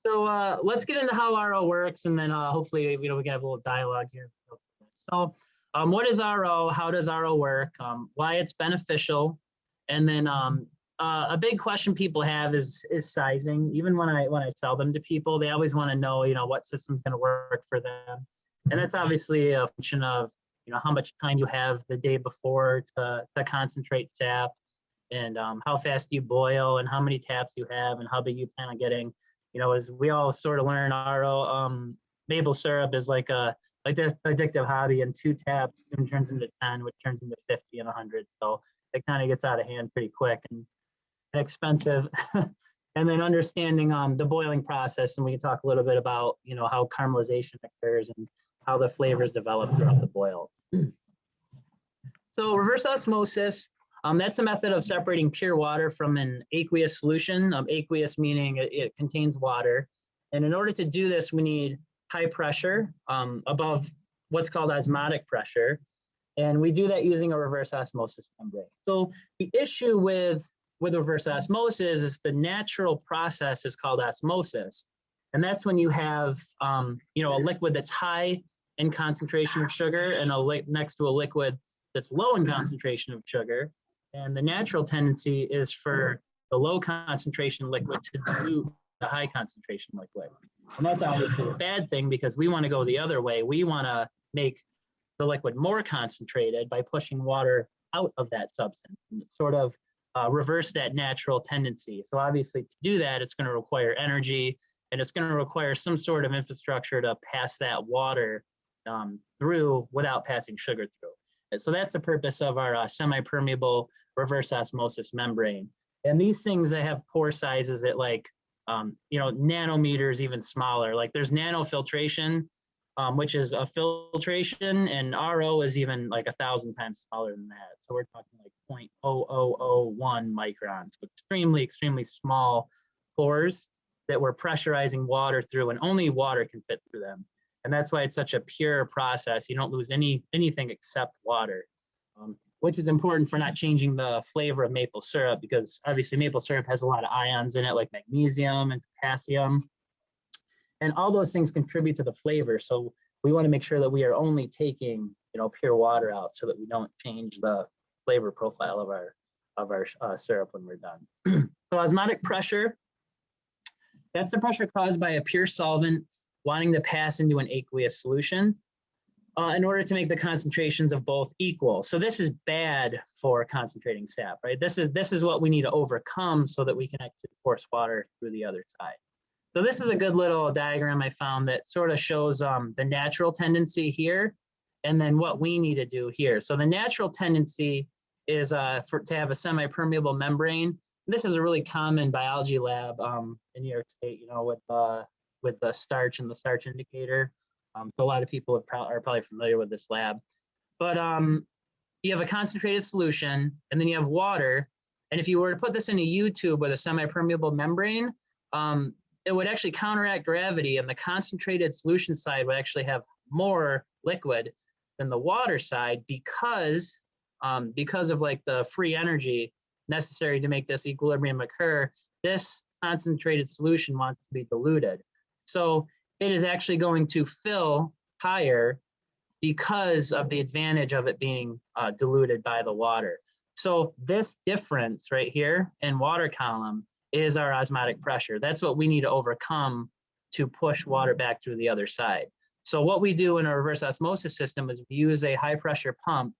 So let's get into how RO works, and then hopefully, you know, we can have a little dialogue here. So what is RO? How does RO work? Why it's beneficial? And then a big question people have is sizing. Even when I sell them to people, they always want to know, you know, what system's going to work for them. And that's obviously a function of, you know, how much time you have the day before to concentrate sap, and how fast you boil, and how many taps you have, and how big you plan on getting. You know, as we all sort of learn, RO maple syrup is like the addictive hobby, and 2 taps soon turns into 10, which turns into 50 and 100. So it kind of gets out of hand pretty quick and expensive. And then understanding the boiling process, and we can talk a little bit about, you know, how caramelization occurs and how the flavors develop throughout the boil. So reverse osmosis. That's a method of separating pure water from an aqueous solution. Aqueous meaning it contains water. And in order to do this, we need high pressure above what's called osmotic pressure. And we do that using a reverse osmosis membrane. So the issue with reverse osmosis is the natural process is called osmosis. And that's when you have, you know, a liquid that's high in concentration of sugar and next to a liquid that's low in concentration of sugar. And the natural tendency is for the low concentration liquid to dilute the high concentration liquid. And that's obviously a bad thing because we want to go the other way. We want to make the liquid more concentrated by pushing water out of that substance and sort of reverse that natural tendency. So obviously to do that, it's going to require energy and it's going to require some sort of infrastructure to pass that water through without passing sugar through. And so that's the purpose of our semi-permeable reverse osmosis membrane. And these things, they have pore sizes at like, nanometers, even smaller. Like there's nanofiltration, which is a filtration, and RO is even like 1,000 times smaller than that. So we're talking like 0.0001 microns, so extremely, extremely small pores that we're pressurizing water through, and only water can fit through them. And that's why it's such a pure process. You don't lose anything except water, which is important for not changing the flavor of maple syrup, because obviously maple syrup has a lot of ions in it, like magnesium and potassium. And all those things contribute to the flavor. So we want to make sure that we are only taking, pure water out, so that we don't change the flavor profile of our syrup when we're done. So osmotic pressure, that's the pressure caused by a pure solvent wanting to pass into an aqueous solution in order to make the concentrations of both equal. So this is bad for concentrating sap, right? This is what we need to overcome so that we can actually force water through the other side. So this is a good little diagram I found that sort of shows the natural tendency here, and then what we need to do here. So the natural tendency is to have a semi-permeable membrane. This is a really common biology lab in New York State, with the starch and the starch indicator. So a lot of people are probably familiar with this lab. But you have a concentrated solution, and then you have water. And if you were to put this in a U-tube with a semi-permeable membrane, it would actually counteract gravity, and the concentrated solution side would actually have more liquid than the water side, because of like the free energy necessary to make this equilibrium occur. This concentrated solution wants to be diluted. So it is actually going to fill higher because of the advantage of it being diluted by the water. So this difference right here in water column is our osmotic pressure. That's what we need to overcome to push water back through the other side. So what we do in a reverse osmosis system is we use a high pressure pump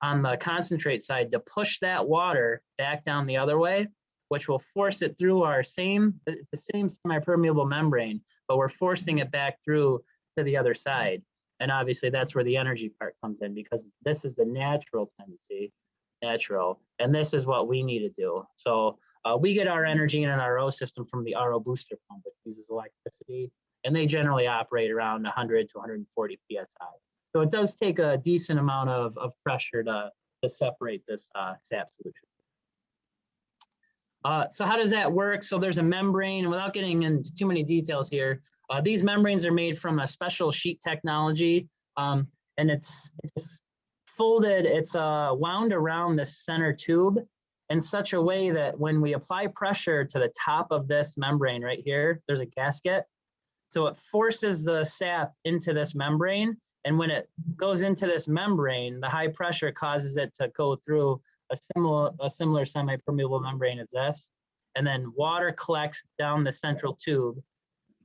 on the concentrate side to push that water back down the other way, which will force it through the same semi-permeable membrane, but we're forcing it back through to the other side. And obviously that's where the energy part comes in, because this is the natural tendency, and this is what we need to do. So we get our energy in an RO system from the RO booster pump, which uses electricity, and they generally operate around 100 to 140 PSI. So it does take a decent amount of pressure to separate this sap solution. So how does that work? So there's a membrane, and without getting into too many details here, these membranes are made from a special sheet technology, and it's folded, it's wound around the center tube in such a way that when we apply pressure to the top of this membrane right here, there's a gasket. So it forces the sap into this membrane. And when it goes into this membrane, the high pressure causes it to go through a similar semi-permeable membrane as this. And then water collects down the central tube,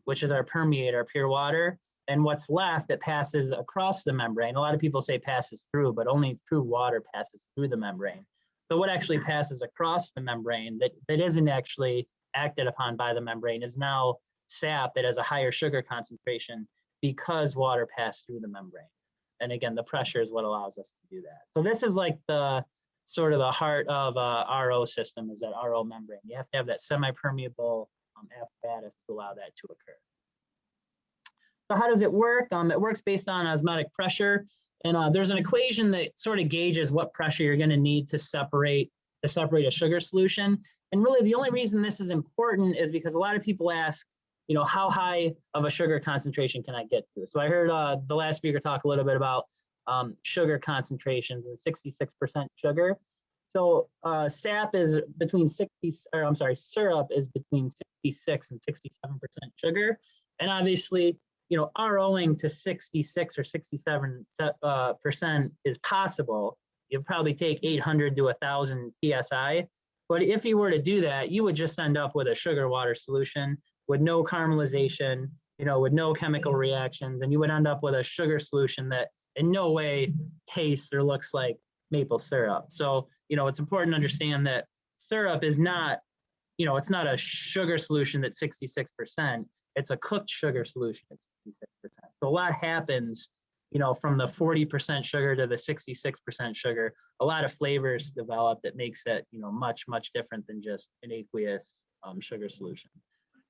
which is our permeator, pure water. And what's left, it passes across the membrane. A lot of people say passes through, but only true water passes through the membrane. So what actually passes across the membrane that isn't actually acted upon by the membrane is now sap that has a higher sugar concentration because water passed through the membrane. And again, the pressure is what allows us to do that. So this is like the sort of the heart of a RO system, is that RO membrane. You have to have that semi-permeable apparatus to allow that to occur. So how does it work? It works based on osmotic pressure. And there's an equation that sort of gauges what pressure you're going to need to separate a sugar solution. And really the only reason this is important is because a lot of people ask, how high of a sugar concentration can I get to? So I heard the last speaker talk a little bit about sugar concentrations and 66% sugar. So syrup is between 66 and 67% sugar. And obviously, ROing to 66 or 67% is possible. You'd probably take 800 to 1,000 PSI. But if you were to do that, you would just end up with a sugar water solution with no caramelization, with no chemical reactions, and you would end up with a sugar solution that in no way tastes or looks like maple syrup. So, it's important to understand that syrup is not, it's not a sugar solution that's 66%. it's a cooked sugar solution. It's 66%. So a lot happens, from the 40% sugar to the 66% sugar. A lot of flavors develop that makes it, much, much different than just an aqueous sugar solution.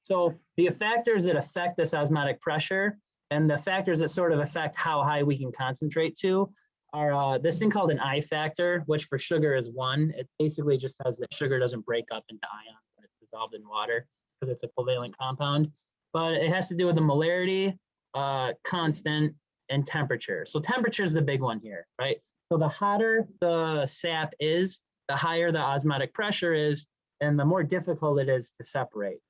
So the factors that affect this osmotic pressure and the factors that sort of affect how high we can concentrate to are this thing called an I factor, which for sugar is 1. It basically just says that sugar doesn't break up into ions when it's dissolved in water because it's a covalent compound. But it has to do with the molarity, constant, and temperature. So temperature is the big one here, right? So the hotter the sap is, the higher the osmotic pressure is, and the more difficult it is to separate.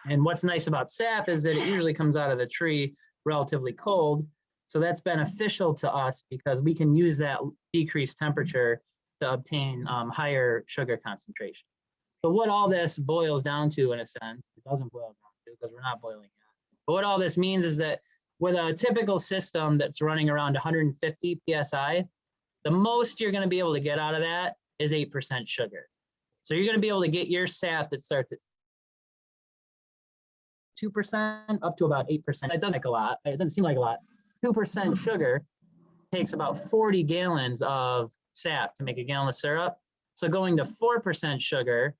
And what's nice about sap is that it usually comes out of the tree relatively cold. So that's beneficial to us because we can use that decreased temperature to obtain higher sugar concentration. So what all this boils down to, in a sense, it doesn't boil down to because we're not boiling yet. But what all this means is that with a typical system that's running around 150 PSI, the most you're going to be able to get out of that is 8% sugar. So you're going to be able to get your sap that starts at 2% up to about 8%. It doesn't like a lot. It doesn't seem like a lot. 2% sugar takes about 40 gallons of sap to make a gallon of syrup. So going to 4% sugar,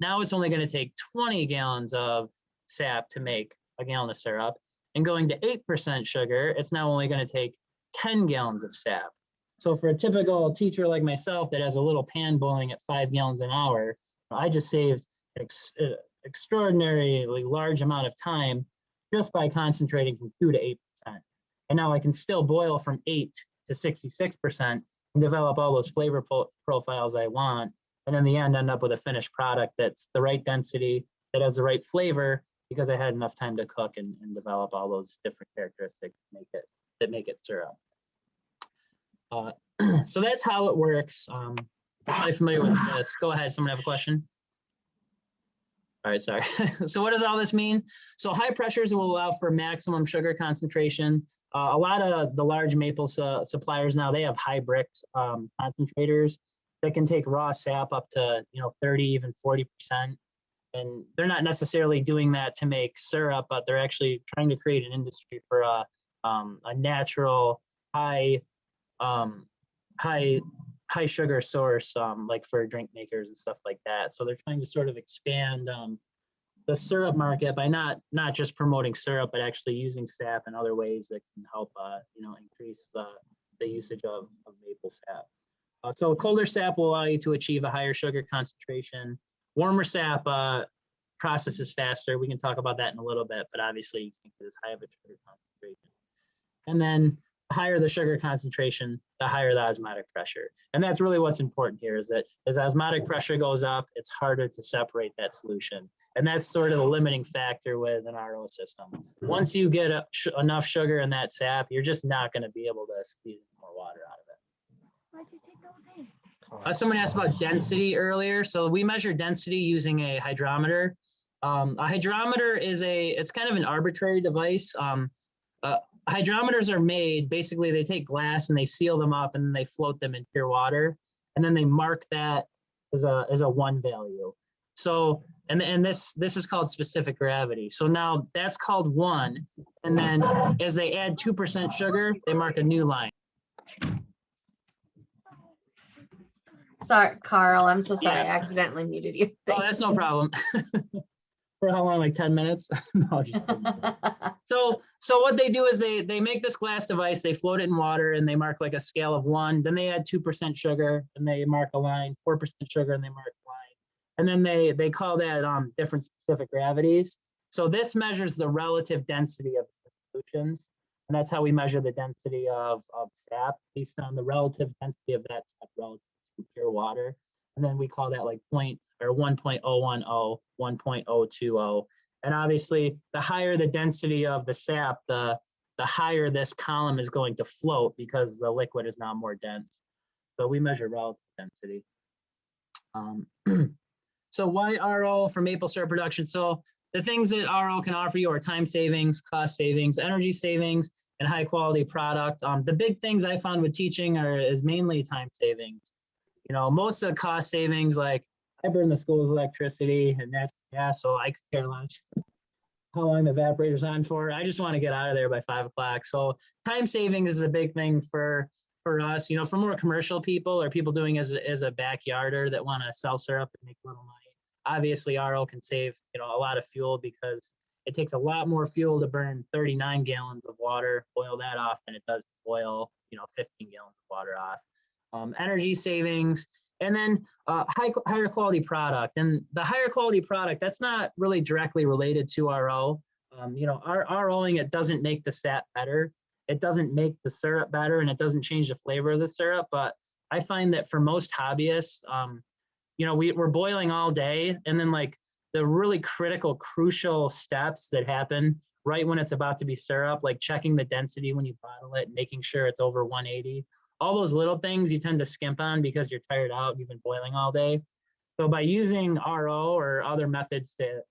now it's only going to take 20 gallons of sap to make a gallon of syrup. And going to 8% sugar, it's now only going to take 10 gallons of sap. So for a typical teacher like myself that has a little pan boiling at 5 gallons an hour, I just saved extraordinarily large amount of time just by concentrating from 2 to 8%. And now I can still boil from 8 to 66% and develop all those flavor profiles I want. And in the end, end up with a finished product that's the right density, that has the right flavor, because I had enough time to cook and develop all those different characteristics that make it syrup. So that's how it works. I'm probably familiar with this. Go ahead, someone have a question? All right, sorry. So what does all this mean? So high pressures will allow for maximum sugar concentration. A lot of the large maple suppliers now, they have high Brix concentrators that can take raw sap up to 30, even 40%. And they're not necessarily doing that to make syrup, but they're actually trying to create an industry for a natural high sugar source, like for drink makers and stuff like that. So they're trying to sort of expand the syrup market by not just promoting syrup, but actually using sap in other ways that can help increase the usage of maple sap. So colder sap will allow you to achieve a higher sugar concentration. Warmer sap processes faster. We can talk about that in a little bit, but obviously you can't get as high of a sugar concentration. And then the higher the sugar concentration, the higher the osmotic pressure. And that's really what's important here, is that as osmotic pressure goes up, it's harder to separate that solution. And that's sort of the limiting factor with an RO system. Once you get enough sugar in that sap, you're just not going to be able to squeeze more water out of it. Why'd you take all day? Someone asked about density earlier. So we measure density using a hydrometer. A hydrometer it's kind of an arbitrary device. Hydrometers are made, basically they take glass and they seal them up and then they float them in pure water. And then they mark that as a 1 value. So, and this is called specific gravity. So now that's called 1. And then as they add 2% sugar, they mark a new line. Sorry, Carl, I'm so sorry. I Yeah. accidentally muted you. Oh, that's no problem. For how long, like 10 minutes? No, just kidding. So what they do is they make this glass device, they float it in water and they mark like a scale of 1. Then they add 2% sugar and they mark a line, 4% sugar and they mark a line. And then they call that different specific gravities. So this measures the relative density of the solutions. And that's how we measure the density of sap based on the relative density of that sap relative to pure water. And then we call that like 1.010, 1.020. And obviously the higher the density of the sap, the higher this column is going to float because the liquid is now more dense. So we measure relative density. So why RO for maple syrup production? So the things that RO can offer you are time savings, cost savings, energy savings, and high quality product. The big things I found with teaching is mainly time savings. Most of the cost savings, like I burn the school's electricity and natural gas, so I could care less. how long the evaporator's on for. I just want to get out of there by 5 o'clock. So time savings is a big thing for us, you know, for more commercial people or people doing as a backyarder that want to sell syrup and make a little money. Obviously, RO can save, you know, a lot of fuel because it takes a lot more fuel to burn 39 gallons of water, boil that off, than it does to boil, you know, 15 gallons of water off. Energy savings, and then higher quality product. And the higher quality product, that's not really directly related to RO. You know, our ROing it doesn't make the sap better. It doesn't make the syrup better, and it doesn't change the flavor of the syrup. But I find that for most hobbyists, you know, we're boiling all day, and then like the really critical, crucial steps that happen right when it's about to be syrup, like checking the density when you bottle it, making sure it's over 180. All those little things you tend to skimp on because you're tired out, you've been boiling all day. So by using RO or other methods to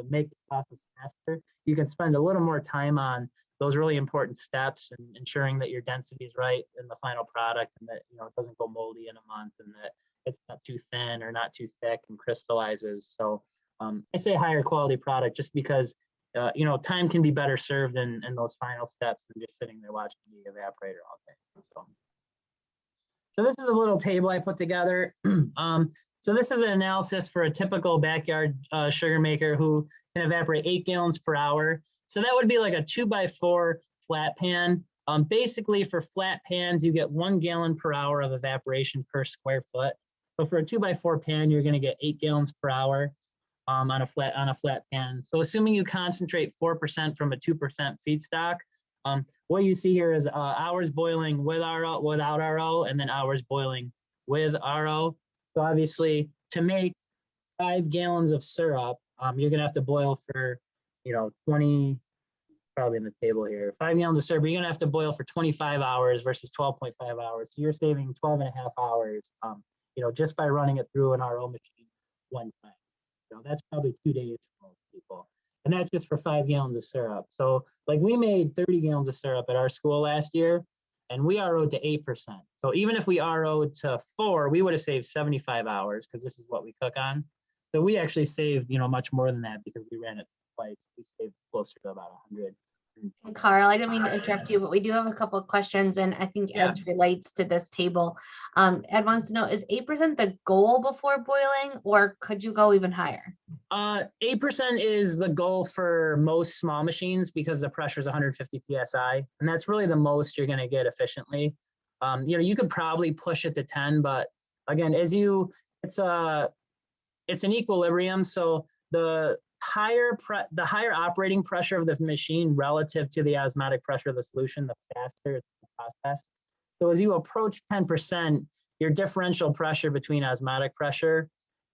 make the process faster, you can spend a little more time on those really important steps and ensuring that your density is right in the final product, and that, you know, it doesn't go moldy in a month, and that it's not too thin or not too thick and crystallizes. So I say higher quality product just because you know, time can be better served in those final steps than just sitting there watching the evaporator all day. So this is a little table I put together. So this is an analysis for a typical backyard sugar maker who can evaporate 8 gallons per hour. So that would be like a 2x4 flat pan. Basically for flat pans, you get 1 gallon per hour of evaporation per square foot. So for a 2x4 pan, you're gonna get 8 gallons per hour on a flat pan. So assuming you concentrate 4% from a 2% feedstock, what you see here is hours boiling with RO, without RO, and then hours boiling with RO. So obviously, to make 5 gallons of syrup, you're gonna have to boil for, you know, 20, probably in the table here, 5 gallons of syrup, you're gonna have to boil for 25 hours versus 12.5 hours. So you're saving 12 and a half hours, you know, just by running it through an RO machine one time. So that's probably 2 days for most people. And that's just for 5 gallons of syrup. So like we made 30 gallons of syrup at our school last year, and we RO'd to 8%. So even if we RO'd to 4, we would have saved 75 hours because this is what we cook on. So we actually saved, you know, much more than that because we ran it twice. We saved closer to about 100. Hey, Carl, I didn't mean to interrupt you, but we do have a couple of questions, and I think Yeah. Ed's relates to this table. Ed wants to know, is 8% the goal before boiling, or could you go even higher? 8% is the goal for most small machines because the pressure is 150 PSI, and that's really the most you're going to get efficiently. You know, you could probably push it to 10, but again, it's an equilibrium. So the higher operating pressure of the machine relative to the osmotic pressure of the solution, the faster it's the process. So as you approach 10%, your differential pressure between osmotic pressure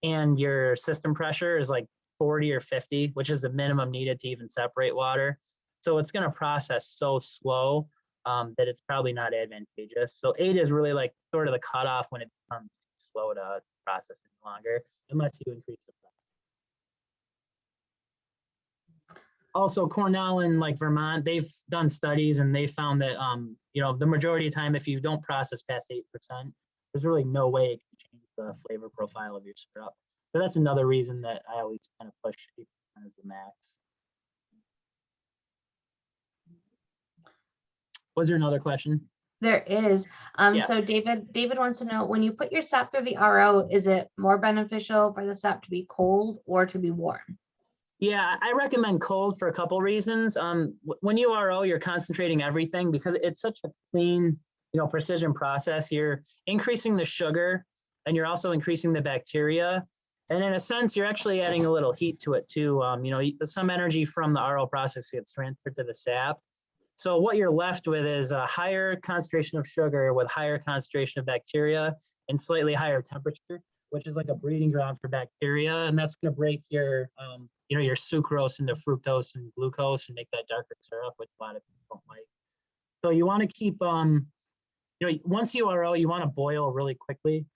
and your system pressure is like 40 or 50, which is the minimum needed to even separate water. So it's going to process so slow that it's probably not advantageous. So 8 is really like sort of the cutoff when it becomes too slow to process any longer, unless you increase the pressure. Also, Cornell and like Vermont, they've done studies and they found that, you know, the majority of the time, if you don't process past 8%, there's really no way it can change the flavor profile of your syrup. So that's another reason that I always kind of push 8% as the max. Was there another question? There is. Yeah. So David wants to know, when you put your sap through the RO, is it more beneficial for the sap to be cold or to be warm? Yeah, I recommend cold for a couple reasons. When you RO, you're concentrating everything because it's such a clean, you know, precision process. You're increasing the sugar and you're also increasing the bacteria. And in a sense, you're actually adding a little heat to it too. You know, some energy from the RO process gets transferred to the sap. So what you're left with is a higher concentration of sugar with higher concentration of bacteria and slightly higher temperature, which is like a breeding ground for bacteria. And that's going to break your, you know, your sucrose into fructose and glucose and make that darker syrup, which a lot of people don't like. So you want to keep, you know, once you RO, you want to boil really quickly,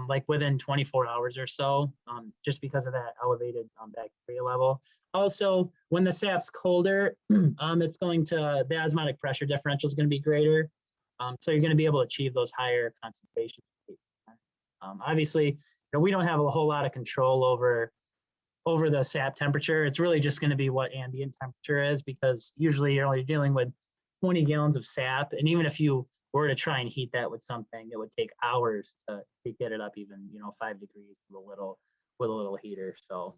like within 24 hours or so, just because of that elevated bacteria level. Also, when the sap's colder, it's going to, the osmotic pressure differential is going to be greater. So you're going to be able to achieve those higher concentrations. Obviously, you know, we don't have a whole lot of control over over the sap temperature. It's really just going to be what ambient temperature is, because usually you're only dealing with 20 gallons of sap. And even if you were to try and heat that with something, it would take hours to get it up even, 5 degrees with a little heater. So.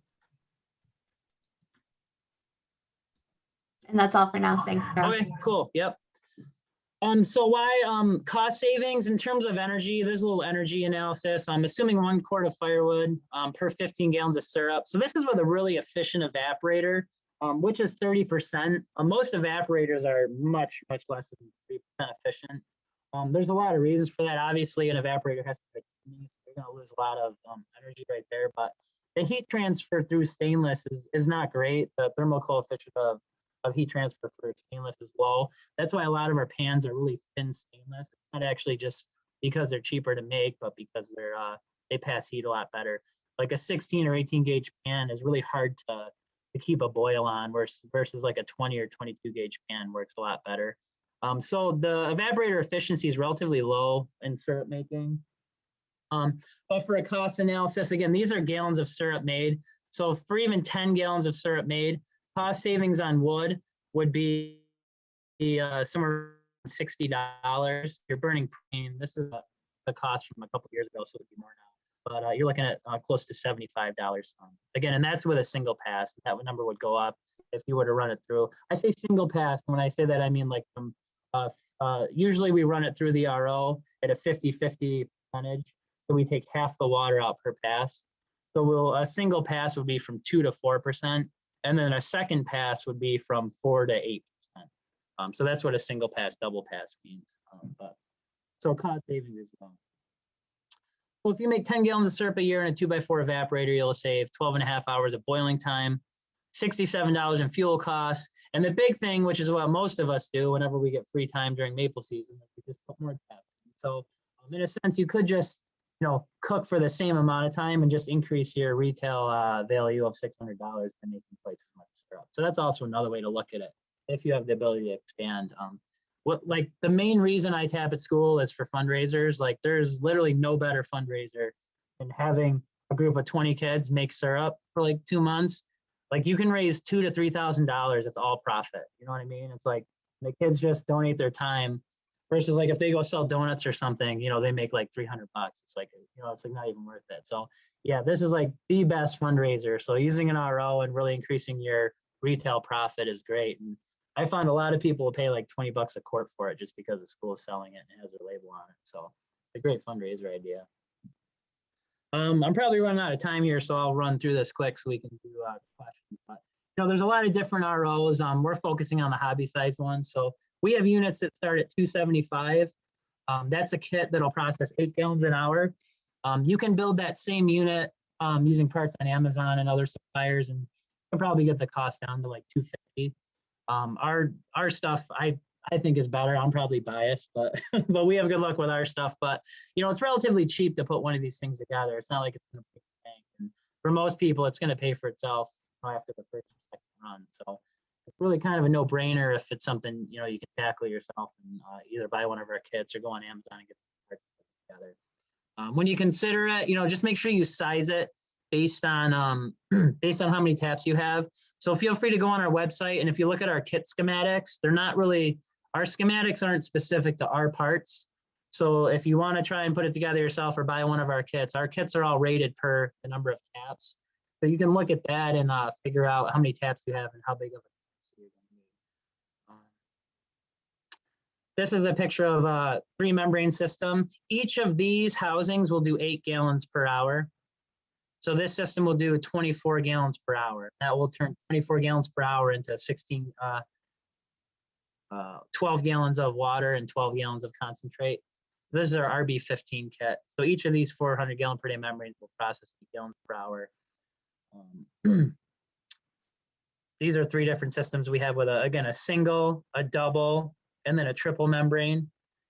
And that's all for now. Thanks, Carol. Okay, cool. Yep. So why cost savings in terms of energy? There's a little energy analysis. I'm assuming 1 quart of firewood per 15 gallons of syrup. So this is with a really efficient evaporator, which is 30%. Most evaporators are much less than 3% efficient. There's a lot of reasons for that. Obviously, an evaporator has to be, so you're going to lose a lot of energy right there. But the heat transfer through stainless is not great. The thermal coefficient of heat transfer for stainless is low. That's why a lot of our pans are really thin stainless. It's not actually just because they're cheaper to make, but because they pass heat a lot better. Like a 16 or 18 gauge pan is really hard to keep a boil on versus like a 20 or 22 gauge pan works a lot better. So the evaporator efficiency is relatively low in syrup making. But for a cost analysis, again, these are gallons of syrup made. So for even 10 gallons of syrup made, cost savings on wood would be somewhere around $60. You're burning propane. This is the cost from a couple of years ago, so it would be more now. But you're looking at close to $75. Again, and that's with a single pass. That number would go up if you were to run it through. I say single pass. When I say that, I mean like from usually we run it through the RO at a 50-50 percentage. So we take half the water out per pass. So a single pass would be from 2 to 4%. And then a second pass would be from 4 to 8%. So that's what a single pass, double pass means. So cost savings as well. Well, if you make 10 gallons of syrup a year in a 2x4 evaporator, you'll save 12.5 hours of boiling time, $67 in fuel costs. And the big thing, which is what most of us do whenever we get free time during maple season, is we just put more taps in. So in a sense, you could just cook for the same amount of time and just increase your retail value of $600 by making twice as much syrup. So that's also another way to look at it if you have the ability to expand. Like the main reason I tap at school is for fundraisers. Like there's literally no better fundraiser than having a group of 20 kids make syrup for like 2 months. Like you can raise $2,000 to $3,000. It's all profit. You know what I mean? It's like the kids just donate their time. Versus like if they go sell donuts or something, they make like $300. It's like, it's like not even worth it. So yeah, this is like the best fundraiser. So using an RO and really increasing your retail profit is great. And I find a lot of people will pay like $20 a quart for it just because the school is selling it and it has their label on it. So it's a great fundraiser idea. I'm probably running out of time here, so I'll run through this quick so we can do questions. But there's a lot of different ROs. We're focusing on the hobby size ones. So we have units that start at $275. That's a kit that'll process 8 gallons an hour. You can build that same unit using parts on Amazon and other suppliers, and you can probably get the cost down to like $250. Our stuff I think is better. I'm probably biased, but but we have good luck with our stuff. But it's relatively cheap to put one of these things together. It's not like it's going to break the bank. And for most people, it's going to pay for itself after the first or second run. So it's really kind of a no-brainer if it's something you can tackle yourself and either buy one of our kits or go on Amazon and get the parts together. When you consider it, just make sure you size it based on how many taps you have. So feel free to go on our website, and if you look at our kit schematics, our schematics aren't specific to our parts. So if you want to try and put it together yourself or buy one of our kits are all rated per the number of taps. So you can look at that and figure out how many taps you have and how big of a tap you're going to need. This is a picture of a 3-membrane system. Each of these housings will do 8 gallons per hour. So this system will do 24 gallons per hour. That will turn 24 gallons per hour into 12 gallons of water and 12 gallons of concentrate. So this is our RB15 kit. So each of these 400 gallon per day membranes will process 8 gallons per hour. These are 3 different systems we have with a single, a double, and then a triple membrane.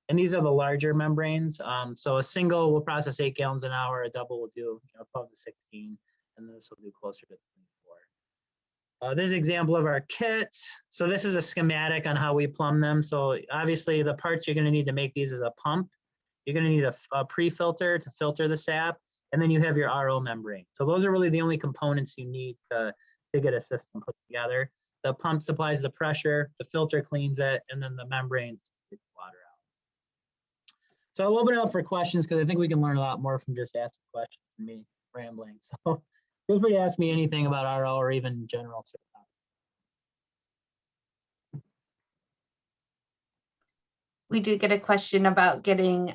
And these are the larger membranes. So a single will process 8 gallons an hour, a double will do 12 to 16, and this will do closer to 24. This is an example of our kits. So this is a schematic on how we plumb them. So obviously the parts you're going to need to make these is a pump. You're going to need a pre-filter to filter the sap, and then you have your RO membrane. So those are really the only components you need to get a system put together. The pump supplies the pressure, the filter cleans it, and then the membranes get the water out. So I'll open it up for questions because I think we can learn a lot more from just asking questions and me rambling. So feel free to ask me anything about RO or even general stuff. We did get a question about getting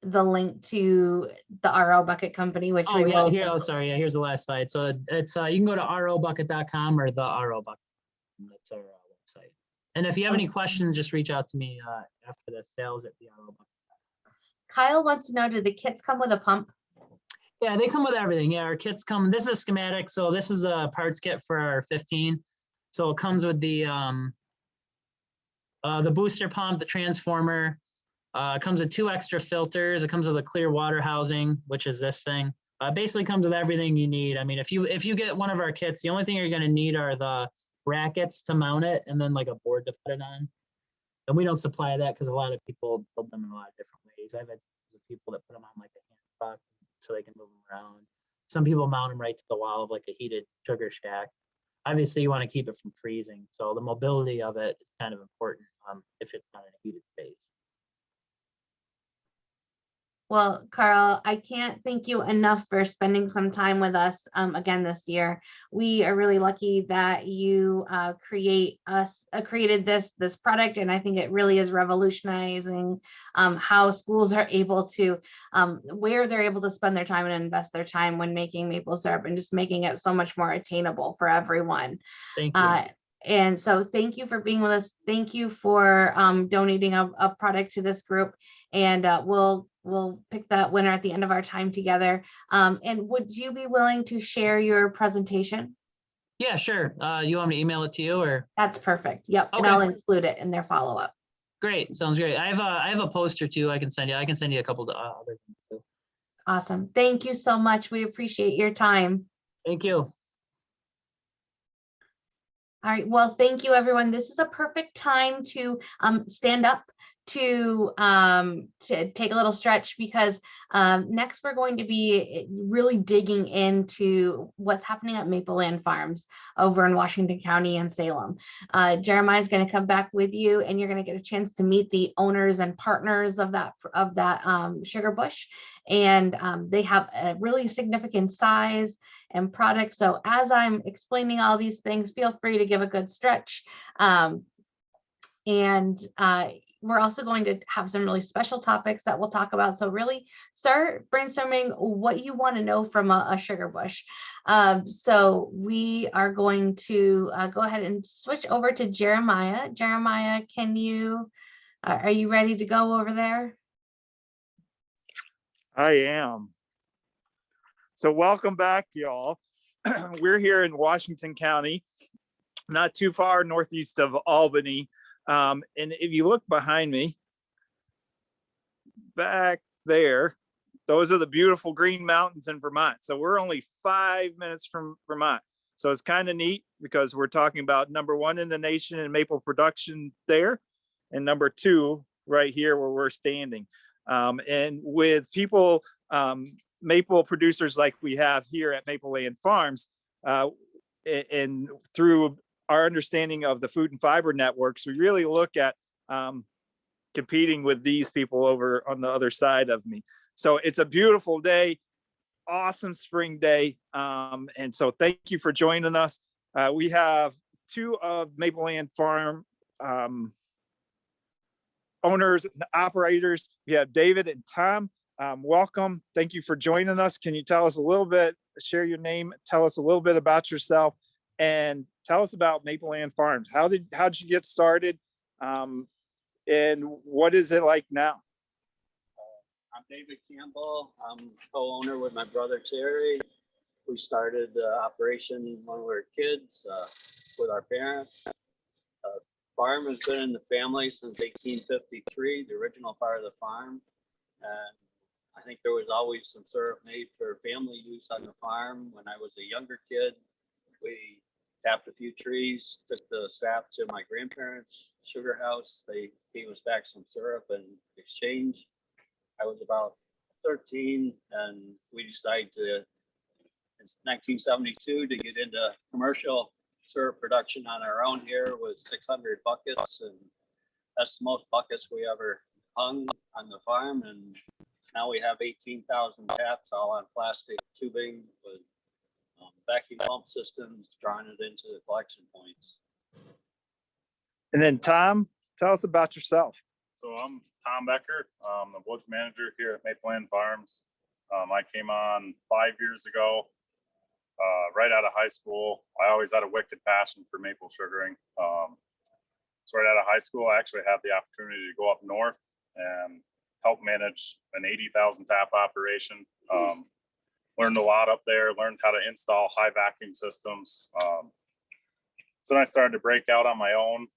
the link to the RO Bucket Company, which Oh we yeah, will. here. Oh, sorry. Yeah, here's the last slide. So it's you can go to robucket.com or the RO Bucket. That's our website. And if you have any questions, just reach out to me after the sales at the RO Bucket. Kyle wants to know, do the kits come with a pump? Yeah, they come with everything. Yeah, our kits come. This is a schematic. So this is a parts kit for our 15. So it comes with the booster pump, the transformer. It comes with 2 extra filters. It comes with a clear water housing, which is this thing. Basically comes with everything you need. I mean, if you get one of our kits, the only thing you're going to need are the brackets to mount it and then like a board to put it on. And we don't supply that because a lot of people build them in a lot of different ways. I've had people that put them on like a hand truck so they can move them around. Some people mount them right to the wall of like a heated sugar shack. Obviously, you want to keep it from freezing. So the mobility of it is kind of important if it's not in a heated space. Well, Carl, I can't thank you enough for spending some time with us again this year. We are really lucky that you created this product, and I think it really is revolutionizing how schools are able to where they're able to spend their time and invest their time when making maple syrup, and just making it so much more attainable for everyone. Thank you. And so thank you for being with us. Thank you for donating a product to this group, and we'll pick that winner at the end of our time together. And would you be willing to share your presentation? Yeah, sure. You want me to email it to you or? That's perfect. Yep. And Okay. I'll include it in their follow-up. Great. Sounds great. I have a poster too. I can send you a couple of other things too. Awesome. Thank you so much. We appreciate your time. Thank you. All right. Well, thank you, everyone. This is a perfect time to stand up, to take a little stretch, because next we're going to be really digging into what's happening at Maple Land Farms over in Washington County and Salem. Jeremiah is going to come back with you, and you're going to get a chance to meet the owners and partners of that sugar bush. And they have a really significant size and product. So as I'm explaining all these things, feel free to give a good stretch. We're also going to have some really special topics that we'll talk about. So really start brainstorming what you want to know from a sugar bush. So we are going to go ahead and switch over to Jeremiah. Jeremiah, are you ready to go over there? I am. So welcome back, y'all. We're here in Washington County, not too far northeast of Albany. And if you look behind me, back there, those are the beautiful Green Mountains in Vermont. So we're only 5 minutes from Vermont. So it's kind of neat because we're talking about #1 in the nation in maple production there, and #2 right here where we're standing. And with people, maple producers like we have here at Maple Land Farms, and through our understanding of the food and fiber networks, we really look at competing with these people over on the other side of me. So it's a beautiful day, awesome spring day. And so thank you for joining us. We have 2 of Maple Land Farm owners and operators. We have David and Tom. Welcome. Thank you for joining us. Can you tell us a little bit, share your name, tell us a little bit about yourself, and tell us about Maple Land Farms. How did you get started? And what is it like now? I'm David Campbell. I'm co-owner with my brother Terry. We started the operation when we were kids with our parents. Farm has been in the family since 1853, the original part of the farm. And I think there was always some syrup made for family use on the farm. When I was a younger kid, we tapped a few trees, took the sap to my grandparents' sugar house. They gave us back some syrup in exchange. I was about 13, and we decided to, in 1972, to get into commercial syrup production on our own here with 600 buckets, and that's the most buckets we ever hung on the farm. And now we have 18,000 taps all on plastic tubing with vacuum pump systems drawing it into the collection points. And then Tom, tell us about yourself. So I'm Tom Becker, the woods manager here at Mapleland Farms. I came on 5 years ago, right out of high school. I always had a wicked passion for maple sugaring. So right out of high school, I actually had the opportunity to go up north and help manage an 80,000 tap operation. Learned a lot up there, learned how to install high vacuum systems. So then I started to break out on my own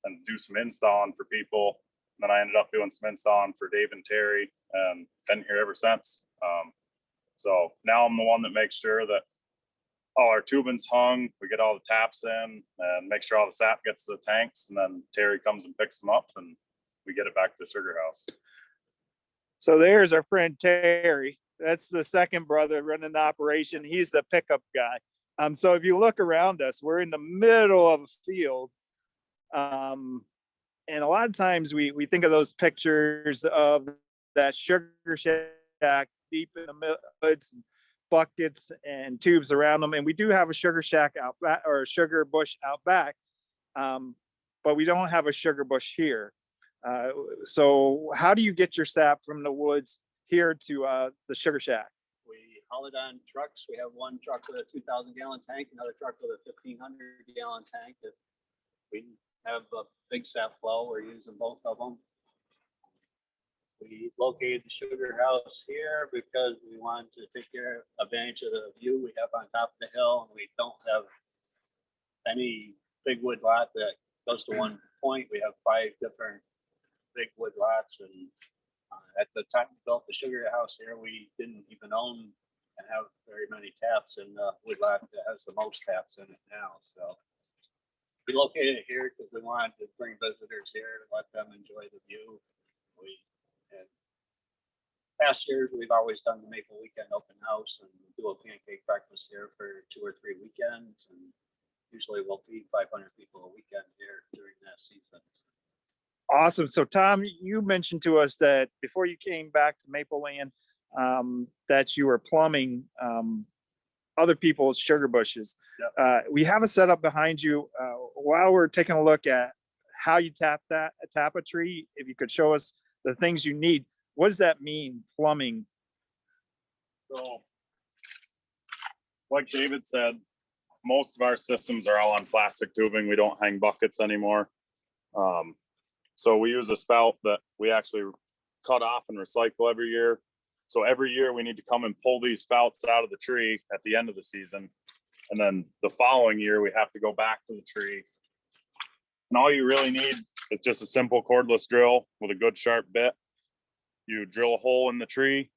and do some installing for people. And then I ended up doing some installing for Dave and Terry, and been here ever since. So now I'm the one that makes sure that all our tubing's hung, we get all the taps in, and make sure all the sap gets to the tanks, and then Terry comes and picks them up, and we get it back to the sugar house. So there's our friend Terry. That's the second brother running the operation. He's the pickup guy. So if you look around us, we're in the middle of a field. And a lot of times we think of those pictures of that sugar shack deep in the woods, buckets and tubes around them. And we do have a sugar shack out back, or a sugar bush out back. But we don't have a sugar bush here. So how do you get your sap from the woods here to the sugar shack? We haul it on trucks. We have one truck with a 2,000 gallon tank, another truck with a 1,500 gallon tank. If we have a big sap flow, we're using both of them. We located the sugar house here because we wanted to take advantage of the view we have on top of the hill, and we don't have any big wood lot that goes to one point. We have 5 different big wood lots, and at the time we built the sugar house here, we didn't even own and have very many taps in the wood lot that has the most taps in it now. So we located it here because we wanted to bring visitors here to let them enjoy the view. We had past years, we've always done the Maple Weekend open house and do a pancake breakfast here for 2 or 3 weekends, and usually we'll feed 500 people a weekend here during that season. Awesome. So Tom, you mentioned to us that before you came back to Mapleland, that you were plumbing other people's sugar bushes. Yep. We have a setup behind you. While we're taking a look at how you tap a tree, if you could show us the things you need. What does that mean, plumbing? So, like David said, most of our systems are all on plastic tubing. We don't hang buckets anymore. So we use a spout that we actually cut off and recycle every year. So every year we need to come and pull these spouts out of the tree at the end of the season. And then the following year, we have to go back to the tree. And all you really need is just a simple cordless drill with a good sharp bit. You drill a hole in the tree.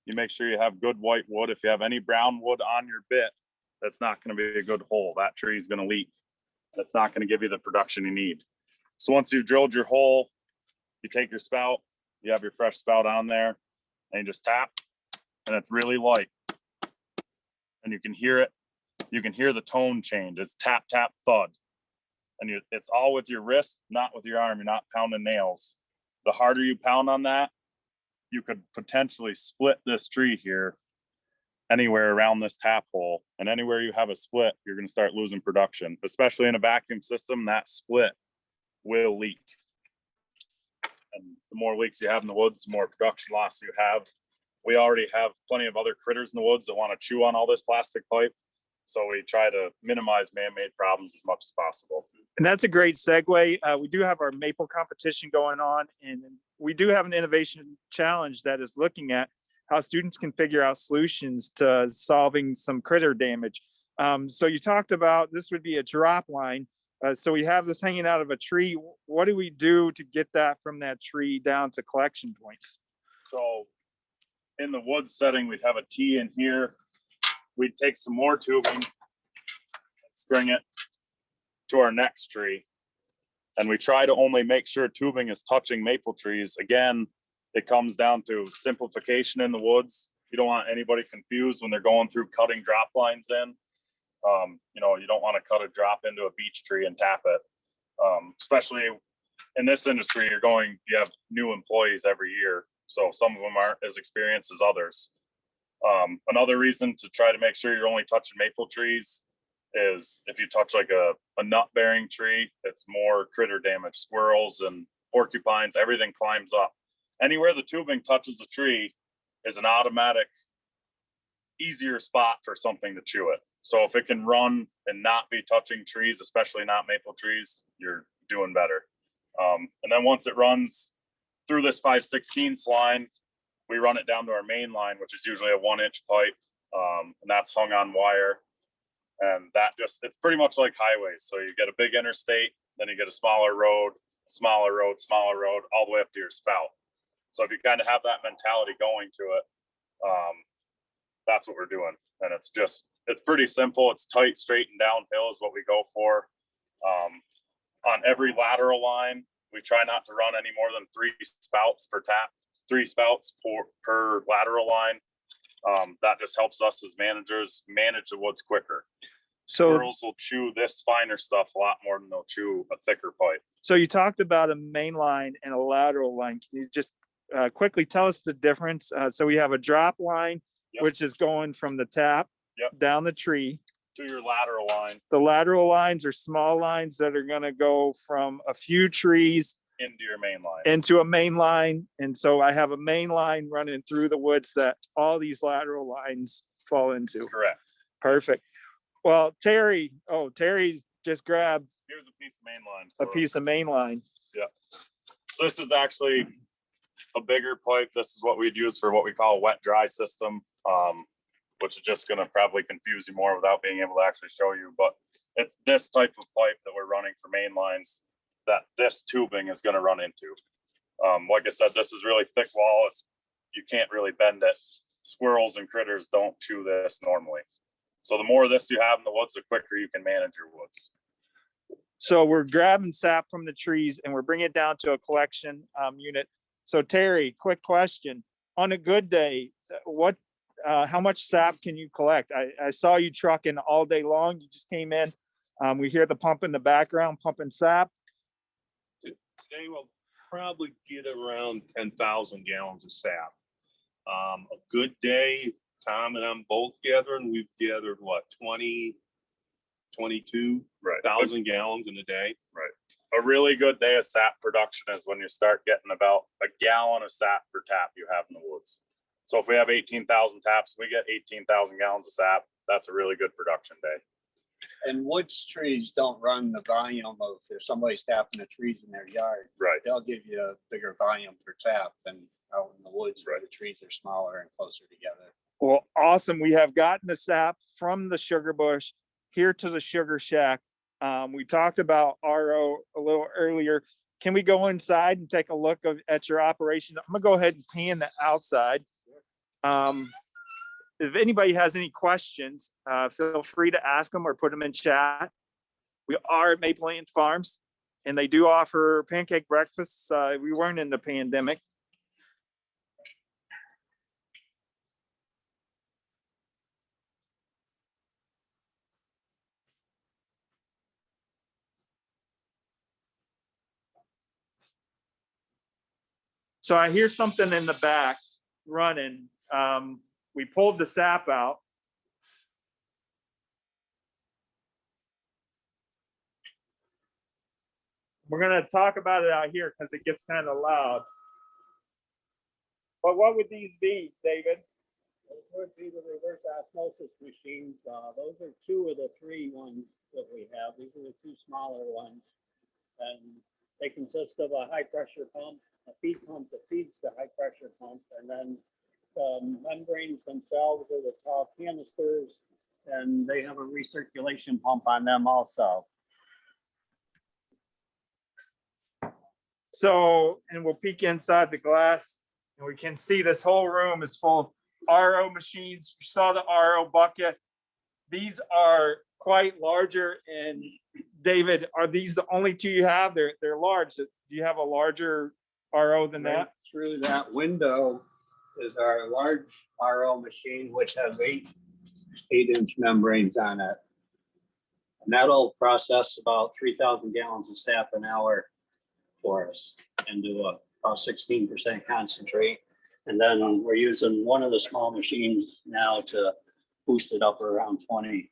You make sure you have good white wood. If you have any brown wood on your bit, that's not going to be a good hole. That tree is going to leak. That's not going to give you the production you need. So once you've drilled your hole, you take your spout, you have your fresh spout on there, and you just tap, and it's really light. And you can hear it. You can hear the tone change. It's tap, tap, thud. And it's all with your wrist, not with your arm. You're not pounding nails. The harder you pound on that, you could potentially split this tree here anywhere around this tap hole. And anywhere you have a split, you're going to start losing production, especially in a vacuum system. That split will leak. And the more leaks you have in the woods, the more production loss you have. We already have plenty of other critters in the woods that want to chew on all this plastic pipe. So we try to minimize man-made problems as much as possible. And that's a great segue. We do have our maple competition going on, and we do have an innovation challenge that is looking at how students can figure out solutions to solving some critter damage. So you talked about this would be a drop line. So we have this hanging out of a tree. What do we do to get that from that tree down to collection points? So in the woods setting, we'd have a T in here. We'd take some more tubing, string it to our next tree. And we try to only make sure tubing is touching maple trees. Again, It comes down to simplification in the woods. You don't want anybody confused when they're going through cutting drop lines in. You know, you don't want to cut a drop into a beech tree and tap it. Especially in this industry, you have new employees every year. So some of them aren't as experienced as others. Another reason to try to make sure you're only touching maple trees is if you touch like a nut bearing tree, it's more critter damage, squirrels and porcupines, everything climbs up. Anywhere the tubing touches the tree is an automatic easier spot for something to chew it. So if it can run and not be touching trees, especially not maple trees, you're doing better. And then once it runs through this 5/16 line, we run it down to our main line, which is usually a 1-inch pipe. And that's hung on wire. And that it's pretty much like highways. So you get a big interstate, then you get a smaller road, all the way up to your spout. So if you kind of have that mentality going to it, that's what we're doing. And it's pretty simple. It's tight, straight, and downhill is what we go for. On every lateral line, we try not to run any more than 3 spouts per tap, 3 spouts per lateral line. That just helps us as managers manage the woods quicker. So, Squirrels will chew this finer stuff a lot more than they'll chew a thicker pipe. so you talked about a main line and a lateral line. Can you just quickly tell us the difference? So we have a drop line, Yep. which is going from the tap Yep. down the tree. To your lateral line The lateral lines are small lines that are gonna go from a few trees into your main line. into a main line. And so I have a main line running through the woods that all these lateral lines fall into. Correct. Perfect. Well, Terry's just grabbed Here's a piece of main line. a piece of main line. So this is actually a bigger pipe. This is what we'd use for what we call a wet dry system, which is just going to probably confuse you more without being able to actually show you. But it's this type of pipe that we're running for main lines that this tubing is going to run into. Like I said, this is really thick wall. You can't really bend it. Squirrels and critters don't chew this normally. So the more of this you have in the woods, the quicker you can manage your woods. So we're grabbing sap from the trees and we're bringing it down to a collection unit. So Terry, quick question. On a good day, how much sap can you collect? I saw you trucking all day long. You just came in. We hear the pump in the background, pumping sap. Today we'll probably get around 10,000 gallons of sap. A good day, Tom and I'm both gathering, we've gathered what, 22,000 gallons in a day. A really good day of sap production is when you start getting about a gallon of sap per tap you have in the woods. So if we have 18,000 taps, we get 18,000 gallons of sap. That's a really good production day. And woods trees don't run the volume of if somebody's tapping the trees in their yard. Right. They'll give you a bigger volume per tap than out in the woods where the trees are smaller and closer together. Well, awesome. We have gotten the sap from the sugar bush here to the sugar shack. We talked about RO a little earlier. Can we go inside and take a look at your operation? I'm gonna go ahead and pan the outside. If anybody has any questions, feel free to ask them or put them in chat. We are at Maple Ant Farms and they do offer pancake breakfasts. We weren't in the pandemic. So I hear something in the back running. We pulled the sap out. We're gonna talk about it out here because it gets kind of loud. But what would these be, David? Those would be the reverse osmosis machines. Those are 2 of the 3 ones that we have. These are the 2 smaller ones. And they consist of a high pressure pump, a feed pump that feeds the high pressure pump, and then the membranes themselves are the tall canisters, and they have a recirculation pump on them also. So, and we'll peek inside the glass and we can see this whole room is full of RO machines. You saw the RO bucket. These are quite larger. And David, are these the only 2 you have? They're large. Do you have a larger RO than that? through that window is our large RO machine, which has 8-inch membranes on it. And that'll process about 3,000 gallons of sap an hour for us into about 16% concentrate. And then we're using one of the small machines now to boost it up around 20%.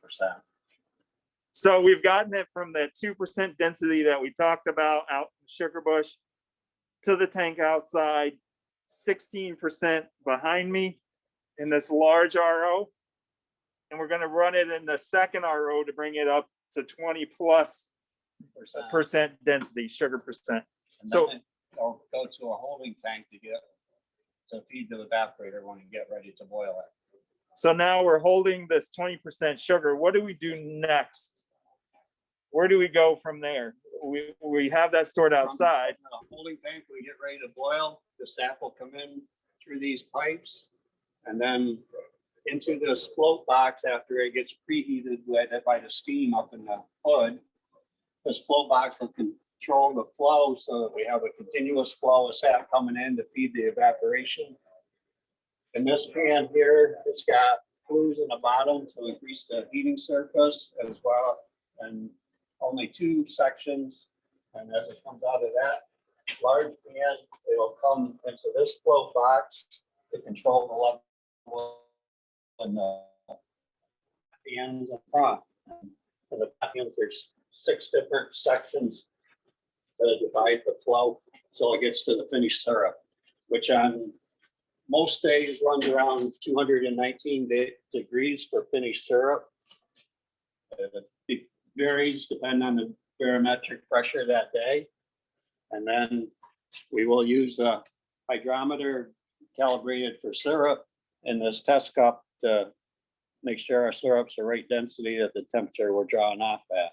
So we've gotten it from the 2% density that we talked about out in Sugar Bush to the tank outside, 16% behind me in this large RO. And we're gonna run it in the second RO to bring it up to 20+% density, sugar percent. And So- then it'll go to a holding tank to feed the evaporator when you get ready to boil it. So now we're holding this 20% sugar. What do we do next? Where do we go from there? We have that stored outside. From the holding tank, we get ready to boil, the sap will come in through these pipes and then into this float box after it gets preheated by the steam up in the hood. This float box will control the flow so that we have a continuous flow of sap coming in to feed the evaporation. In this pan here, it's got flues in the bottom to increase the heating surface as well, and only 2 sections. And as it comes out of that large pan, it'll come into this float box to control the level and the pans in front. And for the pans, there's 6 different sections that divide the flow so it gets to the finished syrup, which on most days runs around 219 degrees for finished syrup. It varies depending on the barometric pressure that day. And then we will use a hydrometer calibrated for syrup in this test cup to make sure our syrup's the right density at the temperature we're drawing off at.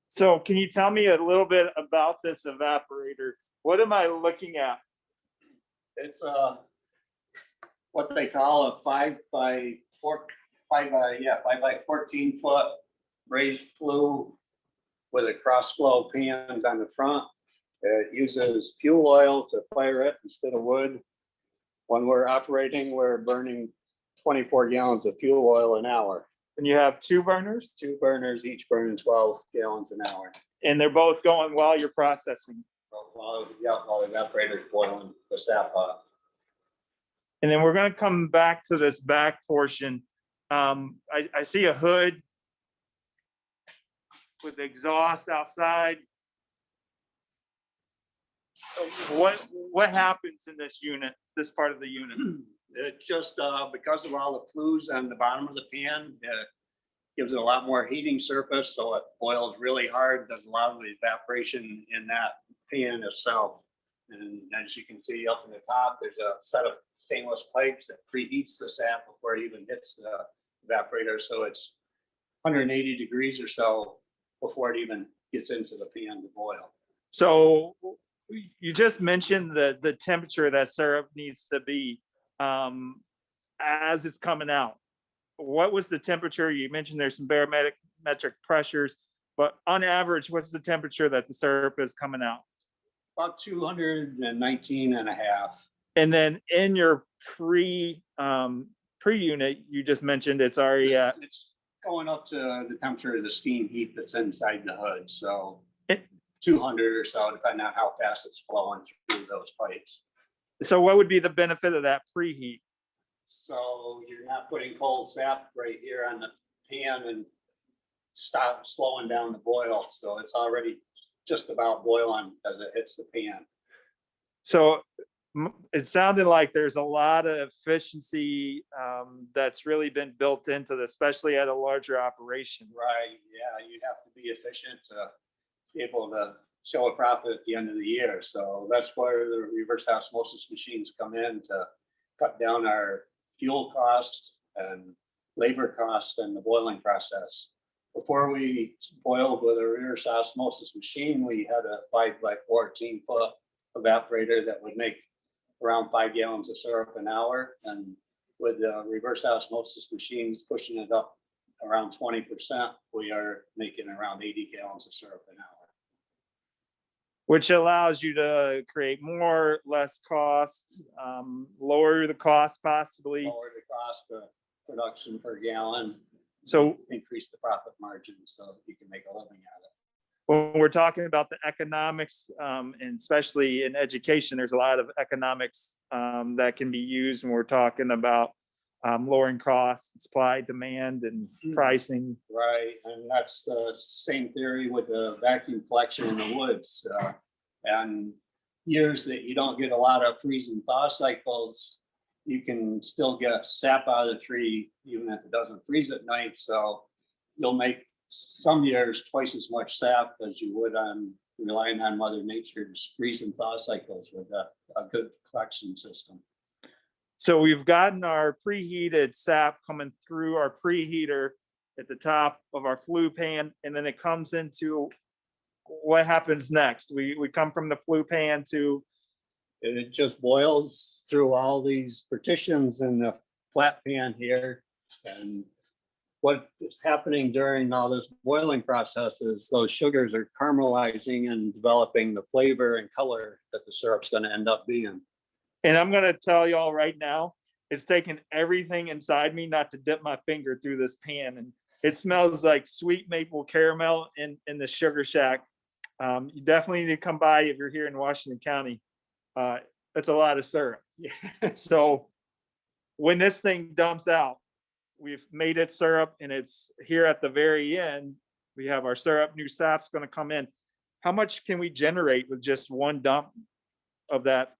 So can you tell me a little bit about this evaporator? What am I looking at? It's what they call a 5 by 14 foot raised flue with a cross flow pans on the front. It uses fuel oil to fire it instead of wood. When we're operating, we're burning 24 gallons of fuel oil an hour. And you have 2 burners 2 burners, each burning 12 gallons an hour. and they're both going while you're processing. While the evaporator's boiling the sap off. And then we're gonna come back to this back portion. I see a hood with exhaust outside. What happens in this unit, this part of the unit? It just, because of all the flues on the bottom of the pan, it gives it a lot more heating surface, so it boils really hard. There's a lot of evaporation in that pan itself. And as you can see up in the top, there's a set of stainless pipes that preheats the sap before it even hits the evaporator. So it's 180 degrees or so before it even gets into the pan to boil. So you just mentioned the temperature that syrup needs to be as it's coming out. What was the temperature? You mentioned there's some barometric pressures, but on average, what's the temperature that the syrup is coming out? About 219 and a half. And then in your pre-unit, you just mentioned it's already at, It's going up to the temperature of the steam heat that's inside the hood, so It- 200 or so, depending on how fast it's flowing through those pipes. so what would be the benefit of that preheat? So you're not putting cold sap right here on the pan and stop slowing down the boil, so it's already just about boiling as it hits the pan. So it sounded like there's a lot of efficiency that's really been built into this, especially at a larger operation. Right, yeah, you have to be efficient to be able to show a profit at the end of the year. So that's where the reverse osmosis machines come in to cut down our fuel cost and labor cost in the boiling process. Before we boiled with a reverse osmosis machine, we had a 5 by 14 foot evaporator that would make around 5 gallons of syrup an hour. And with the reverse osmosis machines pushing it up around 20%, we are making around 80 gallons of syrup an hour. which allows you to create more, less cost, lower the cost possibly. Lower the cost of production per gallon, So increase the profit margin so you can make a living at it. when we're talking about the economics, and especially in education, there's a lot of economics that can be used when we're talking about lowering costs, supply, demand, and pricing. Right, and that's the same theory with the vacuum collection in the woods. And years that you don't get a lot of freeze and thaw cycles, you can still get sap out of the tree even if it doesn't freeze at night. So you'll make some years twice as much sap as you would on relying on Mother Nature's freeze and thaw cycles with a good collection system. So we've gotten our preheated sap coming through our preheater at the top of our flue pan, and then it comes into what happens next. We come from the flue pan to, And it just boils through all these partitions in the flat pan here. And what is happening during all this boiling process is those sugars are caramelizing and developing the flavor and color that the syrup's gonna end up being. and I'm gonna tell y'all right now, it's taken everything inside me not to dip my finger through this pan, and it smells like sweet maple caramel in the Sugar Shack. You definitely need to come by if you're here in Washington County. It's a lot of syrup. So when this thing dumps out, we've made it syrup and it's here at the very end. We have our syrup, new sap's gonna come in. How much can we generate with just one dump of that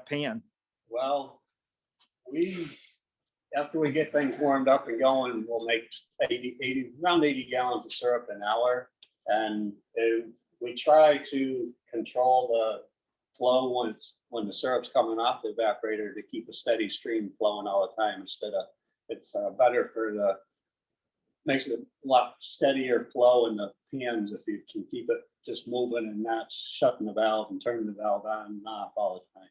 pan? Well, after we get things warmed up and going, we'll make around 80 gallons of syrup an hour. And we try to control the flow when the syrup's coming off the evaporator to keep a steady stream flowing all the time instead of, it's better makes it a lot steadier flow in the pans if you can keep it just moving and not shutting the valve and turning the valve on and off all the time.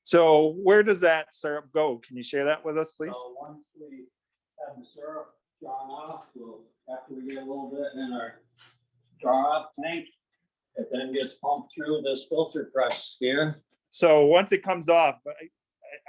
So where does that syrup go? Can you share that with us, please? So once we have the syrup drawn off, after we get a little bit in our draw off tank, it then gets pumped through this filter press here. So once it comes off,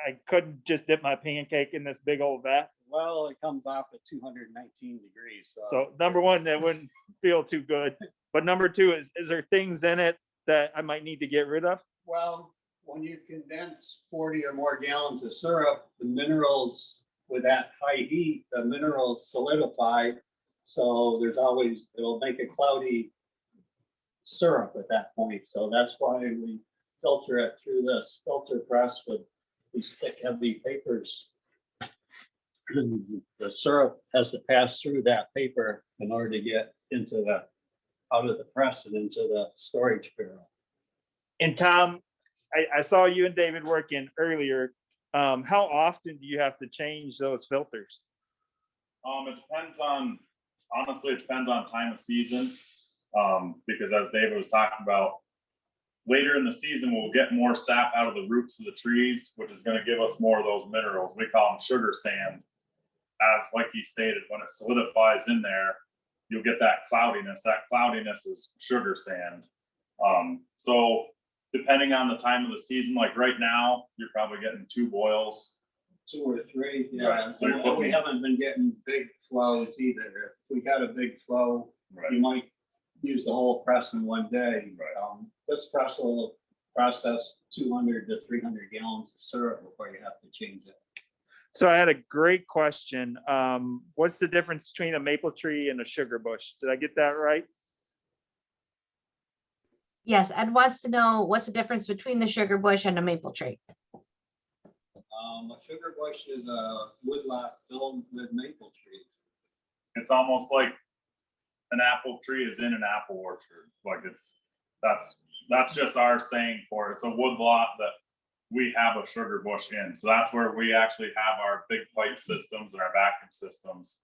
I couldn't just dip my pancake in this big old vat. Well, it comes off at 219 degrees. So number one, that wouldn't feel too good. But number two, is there things in it that I might need to get rid of? Well, when you condense 40 or more gallons of syrup, the minerals with that high heat, the minerals solidify. So it'll make a cloudy syrup at that point. So that's why we filter it through this filter press with these thick, heavy papers. The syrup has to pass through that paper in order to get out of the press and into the storage barrel. And Tom, I saw you and David working earlier. How often do you have to change those filters? It depends on, honestly, it depends on time of season. Because as David was talking about, later in the season, we'll get more sap out of the roots of the trees, which is gonna give us more of those minerals. We call them sugar sand. As like he stated, when it solidifies in there, you'll get that cloudiness. That cloudiness is sugar sand. So depending on the time of the season, like right now, you're probably getting 2 boils. 2 or 3, yeah. Right, so you're So we looking- haven't been getting big flows either. If we got a big flow, you might use the whole press in one day. Right. This press will process 200 to 300 gallons of syrup before you have to change it. So I had a great question. What's the difference between a maple tree and a sugar bush? Did I get that right? Yes, Ed wants to know what's the difference between the sugar bush and a maple tree. A sugar bush is a woodlot filled with maple trees. It's almost like an apple tree is in an apple orchard. Like that's just our saying for it. It's a wood lot that we have a sugar bush in. So that's where we actually have our big pipe systems and our vacuum systems.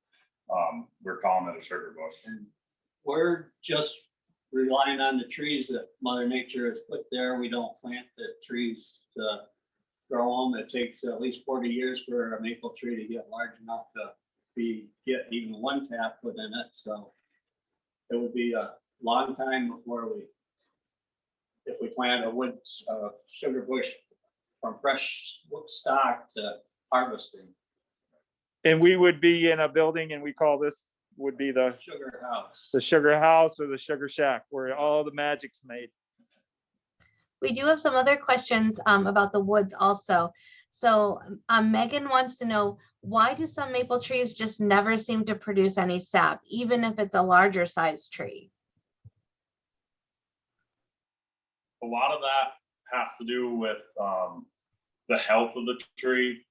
We're calling it a sugar bush. And we're just relying on the trees that Mother Nature has put there. We don't plant the trees to grow them. It takes at least 40 years for a maple tree to get large enough to get even one tap within it. So it would be a long time before if we plant a wood, sugar bush from fresh stock to harvesting. And we would be in a building and we call this would be the Sugar house. sugar house or the sugar shack where all the magic's made. We do have some other questions about the woods also. So Megan wants to know, why do some maple trees just never seem to produce any sap, even if it's a larger size tree? A lot of that has to do with the health of the tree,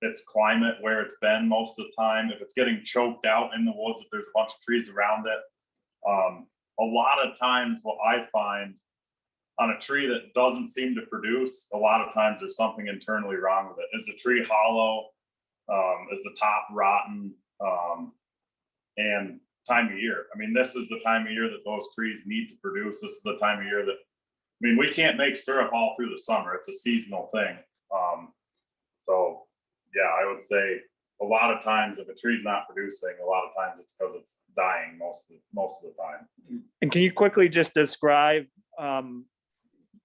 its climate, where it's been most of the time. If it's getting choked out in the woods, if there's a bunch of trees around it, a lot of times what I find on a tree that doesn't seem to produce, a lot of times there's something internally wrong with it. Is the tree hollow? Is the top rotten? And time of year. I mean, this is the time of year that those trees need to produce. This is the time of year that, I mean, we can't make syrup all through the summer. It's a seasonal thing. So yeah, I would say a lot of times if a tree's not producing, a lot of times it's because it's dying most of the time. And can you quickly just describe,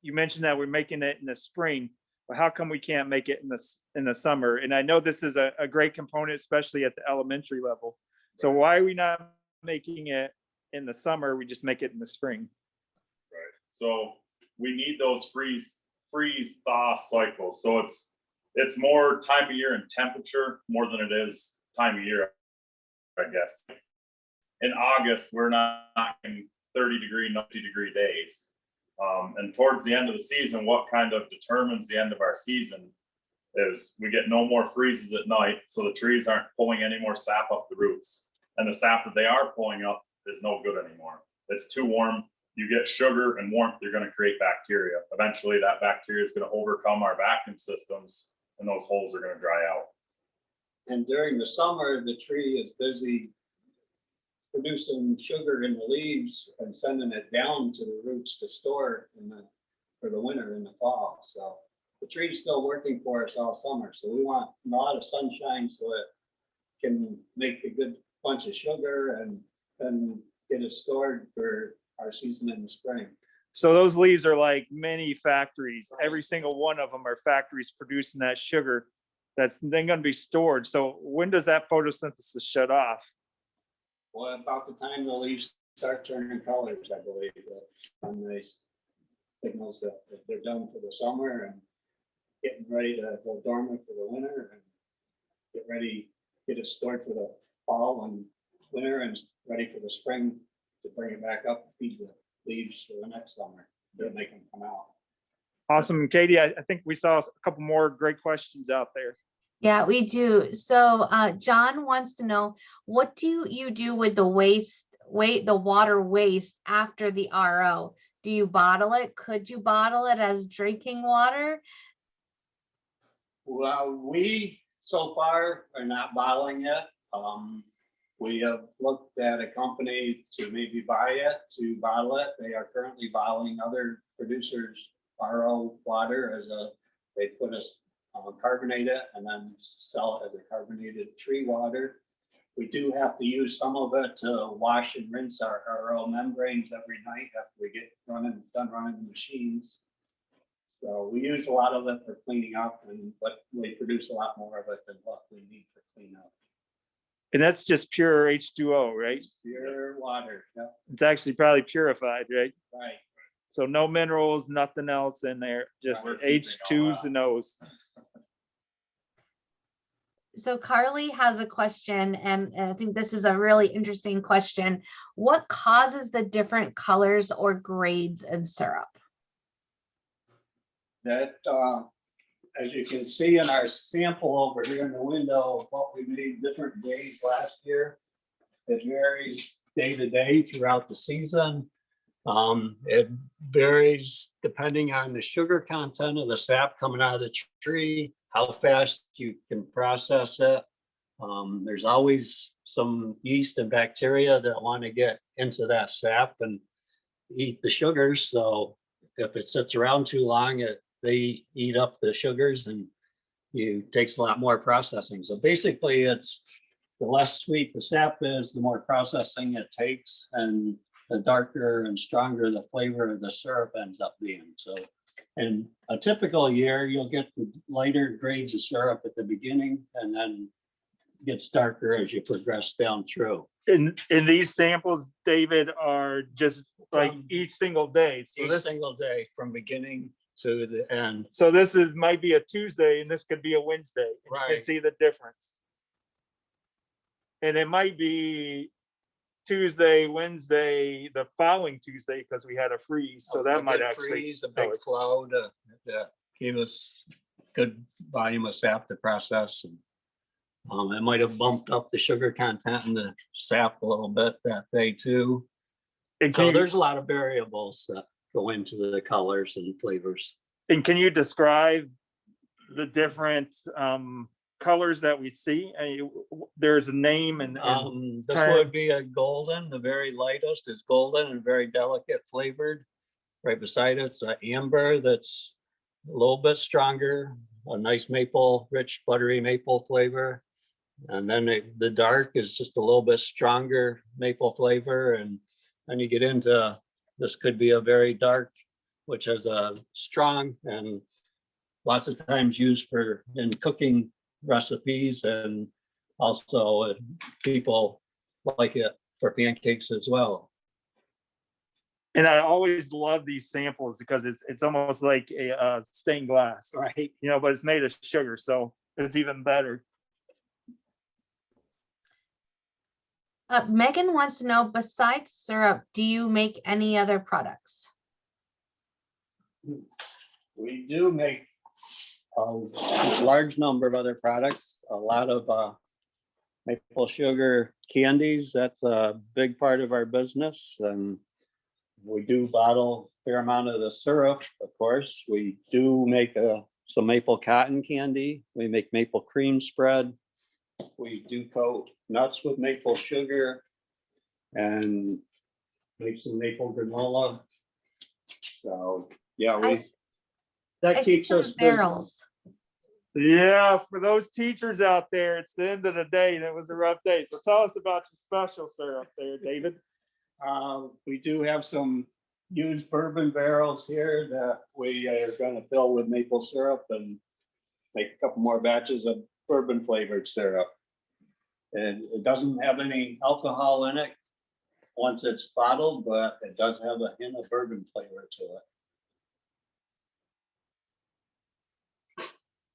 you mentioned that we're making it in the spring, but how come we can't make it in the summer? And I know this is a great component, especially at the elementary level. So why are we not making it in the summer? We just make it in the spring. Right. So we need those freeze thaw cycles. So it's more time of year and temperature more than it is time of year, I guess. In August, we're not in 30-degree, 90-degree days. And towards the end of the season, what kind of determines the end of our season is we get no more freezes at night. So the trees aren't pulling any more sap up the roots. And the sap that they are pulling up is no good anymore. It's too warm. You get sugar and warmth, you're going to create bacteria. Eventually that bacteria is going to overcome our vacuum systems and those holes are going to dry out. And during the summer, the tree is busy producing sugar in the leaves and sending it down to the roots to store for the winter in the fall. So the tree's still working for us all summer. So we want a lot of sunshine so it can make a good bunch of sugar and then get it stored for our season in the spring. So those leaves are like mini factories. Every single one of them are factories producing that sugar that's then going to be stored. So when does that photosynthesis shut off? Well, about the time the leaves start turning colors, I believe, that's when they signals that they're done for the summer and getting ready to go dormant for the winter and get it stored for the fall and winter and ready for the spring to bring it back up, feed the leaves for the next summer, then they can come out. Awesome. Katie, I think we saw a couple more great questions out there. Yeah, we do. So John wants to know, what do you do with the the water waste after the RO? Do you bottle it? Could you bottle it as drinking water? Well, we so far are not bottling it. We have looked at a company to maybe buy it, to bottle it. They are currently bottling other producers' RO water they put us carbonate it and then sell it as a carbonated tree water. We do have to use some of it to wash and rinse our RO membranes every night after we get done running the machines. So we use a lot of it for cleaning up, but we produce a lot more of it than what we need for cleanup. And that's just pure H2O, right? It's pure water. Yeah, It's actually probably purified, right? right. So no minerals, nothing else in there, just We're keeping all H2s that. and O's. So Carly has a question, and I think this is a really interesting question. What causes the different colors or grades in syrup? That, as you can see in our sample over here in the window of what we made different days last year, it varies day to day throughout the season. It varies depending on the sugar content of the sap coming out of the tree, how fast you can process it. There's always some yeast and bacteria that want to get into that sap and eat the sugars. So if it sits around too long, they eat up the sugars and it takes a lot more processing. So basically it's the less sweet the sap is, the more processing it takes. And the darker and stronger the flavor of the syrup ends up being. So in a typical year, you'll get the lighter grades of syrup at the beginning and then gets darker as you progress down through. And these samples, David, are just like From each single day. So Each this, single day from beginning to the end. so this is, might be a Tuesday and this could be a Wednesday. And you can Right. see the difference. And it might be Tuesday, Wednesday, the following Tuesday, because we had a freeze. So A that might good actually. freeze, a big flow to give us good volume of sap to process. And it might have bumped up the sugar content in the sap a little bit that day too. And So can you, there's a lot of variables that go into the colors and flavors. and can you describe the different colors that we see? There's a name and This try- would be a golden, the very lightest is golden and very delicate flavored. Right beside it's an amber that's a little bit stronger, a nice maple, rich buttery maple flavor. And then the dark is just a little bit stronger maple flavor. And then you get into, this could be a very dark, which has a strong and lots of times used for in cooking recipes, and also people like it for pancakes as well. and I always love these samples because it's almost like a stained glass, Right. you know, but it's made of sugar, so it's even better. Megan wants to know, besides syrup, do you make any other products? We do make a large number of other products, a lot of maple sugar candies. That's a big part of our business. And we do bottle a fair amount of the syrup, of course. We do make some maple cotton candy. We make maple cream spread. We do coat nuts with maple sugar and make some maple granola. So, yeah, I that see keeps some us busy. barrels. Yeah, for those teachers out there, it's the end of the day and it was a rough day. So tell us about your special syrup there, David. We do have some used bourbon barrels here that we are going to fill with maple syrup and make a couple more batches of bourbon flavored syrup. And it doesn't have any alcohol in it once it's bottled, but it does have a hint of bourbon flavor to it.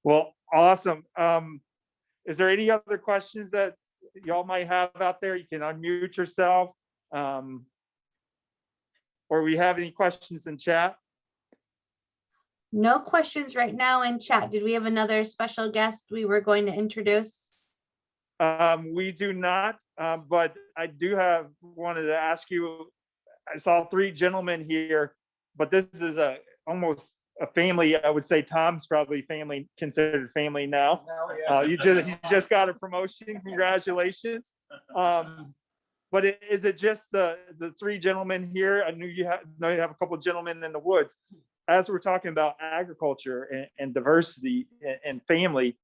Well, awesome. Is there any other questions that y'all might have out there? You can unmute yourself. Or we have any questions in chat? No questions right now in chat. Did we have another special guest we were going to introduce? We do not, but I do have wanted to ask you, I saw three gentlemen here, but this is almost a family. I would say Tom's probably family, considered family now. You just got a promotion. Congratulations. But is it just the three gentlemen here? I know you have a couple of gentlemen in the woods. As we're talking about agriculture and diversity and family,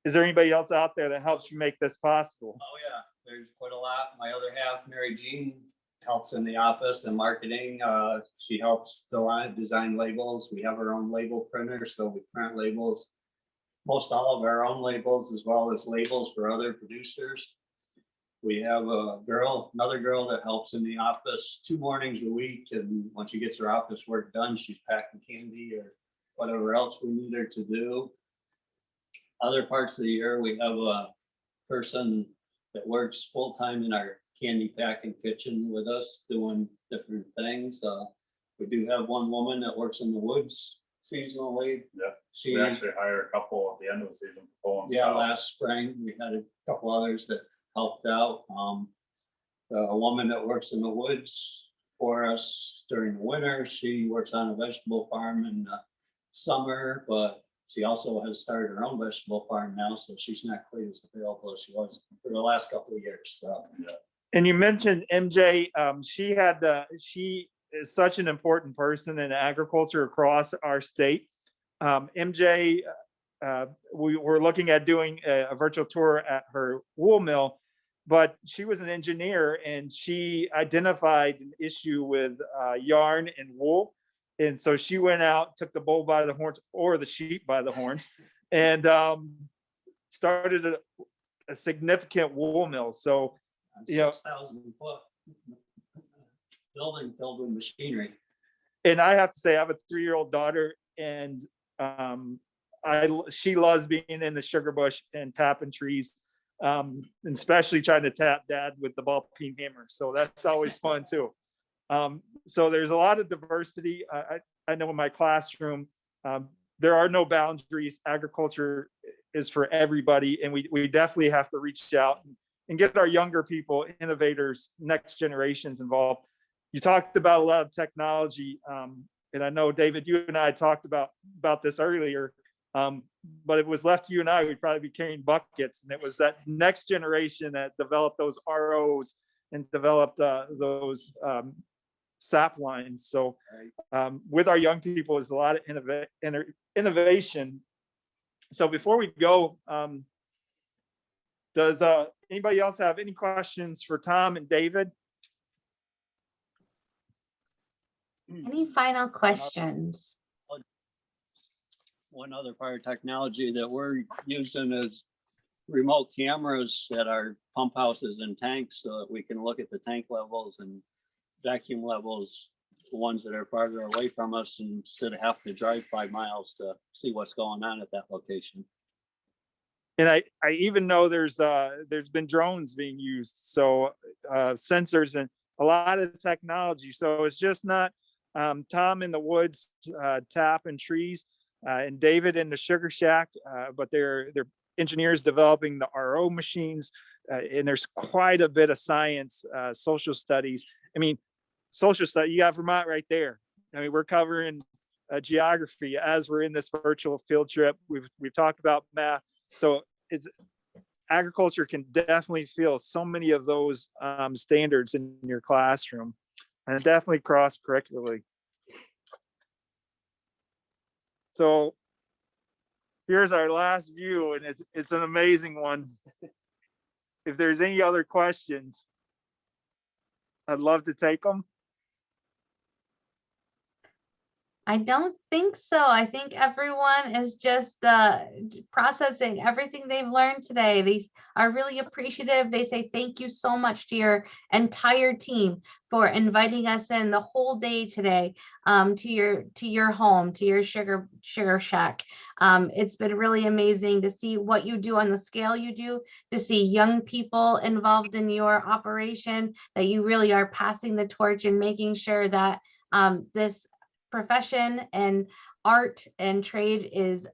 is there anybody else out there that helps you make this possible? Oh, yeah, there's quite a lot. My other half, Mary Jean, helps in the office and marketing. She helps design labels. We have our own label printer, so we print labels. Most all of our own labels, as well as labels for other producers. We have another girl that helps in the office 2 mornings a week, and once she gets her office work done, she's packing candy or whatever else we need her to do. Other parts of the year, we have a person that works full-time in our candy packing kitchen with us doing different things. We do have one woman that works in the woods seasonally. Yeah, She, we actually hired a couple at the end of the season. yeah, last spring, we had a couple others that helped out. A woman that works in the woods for us during the winter. She works on a vegetable farm in the summer, but she also has started her own vegetable farm now, so she's not quite as available as she was for the last couple of years. So, yeah. And you mentioned MJ. She is such an important person in agriculture across our state. MJ, we were looking at doing a virtual tour at her wool mill, but she was an engineer and she identified an issue with yarn and wool. And so she went out, took the bull by the horns or the sheep by the horns, and started a significant wool mill. So, you know, 6,000-foot building filled with machinery. and I have to say, I have a 3-year-old daughter, and she loves being in the sugar bush and tapping trees, and especially trying to tap dad with the ball peen hammer. So that's always fun too. So there's a lot of diversity. I know in my classroom, there are no boundaries. Agriculture is for everybody, and we definitely have to reach out and get our younger people, innovators, next generations involved. You talked about a lot of technology, and I know, David, you and I talked about this earlier, but it was left to you and I, we'd probably be carrying buckets, and it was that next generation that developed those ROs and developed those sap lines. So with our young people is a lot of innovation. So before we go, does anybody else have any questions for Tom and David? Any final questions? One other part of technology that we're using is remote cameras at our pump houses and tanks so that we can look at the tank levels and vacuum levels, the ones that are farther away from us, and instead of having to drive 5 miles to see what's going on at that location. And I even know there's been drones being used, so sensors and a lot of technology. So it's just not Tom in the woods tapping trees and David in the sugar shack, but they're engineers developing the RO machines, and there's quite a bit of science, social studies. I mean, social study, you got Vermont right there. I mean, we're covering geography as we're in this virtual field trip. We've talked about math. So agriculture can definitely feel so many of those standards in your classroom, and definitely cross-curricularly. So here's our last view, and it's an amazing one. If there's any other questions, I'd love to take them. I don't think so. I think everyone is just processing everything they've learned today. They are really appreciative. They say thank you so much to your entire team for inviting us in the whole day today, to your home, to your sugar shack. It's been really amazing to see what you do on the scale you do, to see young people involved in your operation, that you really are passing the torch and making sure that this profession and art and trade is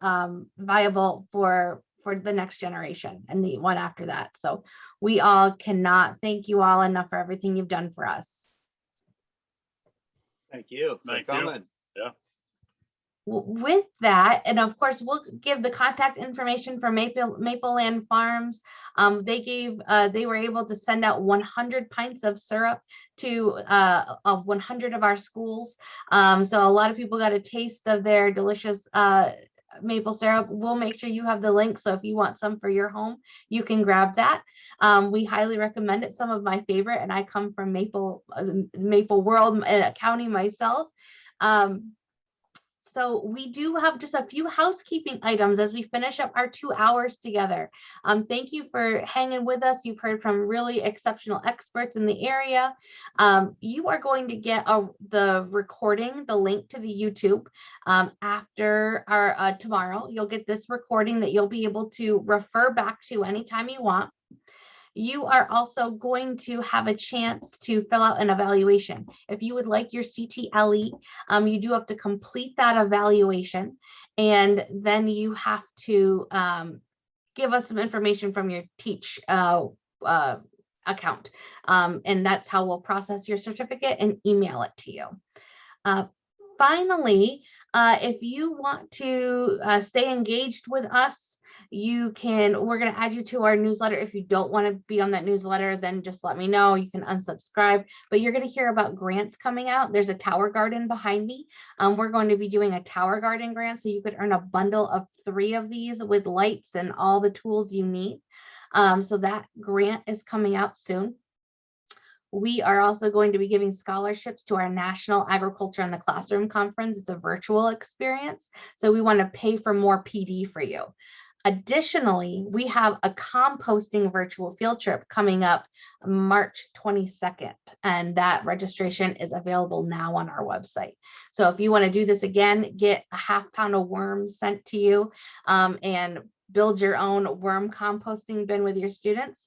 viable for the next generation and the one after that. So we all cannot thank you all enough for everything you've done for us. Thank you. Thank you. Yeah. With that, and of course, we'll give the contact information for Maple Land Farms. They were able to send out 100 pints of syrup to 100 of our schools. So a lot of people got a taste of their delicious maple syrup. We'll make sure you have the link, so if you want some for your home, you can grab that. We highly recommend it. Some of my favorite, and I come from Maple World County myself. So we do have just a few housekeeping items as we finish up our 2 hours together. Thank you for hanging with us. You've heard from really exceptional experts in the area. You are going to get the recording, the link to the YouTube after our tomorrow. You'll get this recording that you'll be able to refer back to anytime you want. You are also going to have a chance to fill out an evaluation. If you would like your CTLE, you do have to complete that evaluation, and then you have to give us some information from your Teach account, and that's how we'll process your certificate and email it to you. Finally, if you want to stay engaged with us, we're going to add you to our newsletter. If you don't want to be on that newsletter, then just let me know. You can unsubscribe, but you're going to hear about grants coming out. There's a tower garden behind me. We're going to be doing a tower garden grant, so you could earn a bundle of 3 of these with lights and all the tools you need. So that grant is coming out soon. We are also going to be giving scholarships to our National Agriculture in the Classroom Conference. It's a virtual experience. So we want to pay for more PD for you. Additionally, we have a composting virtual field trip coming up March 22nd, and that registration is available now on our website. So if you want to do this again, get a ½ pound of worms sent to you and build your own worm composting bin with your students,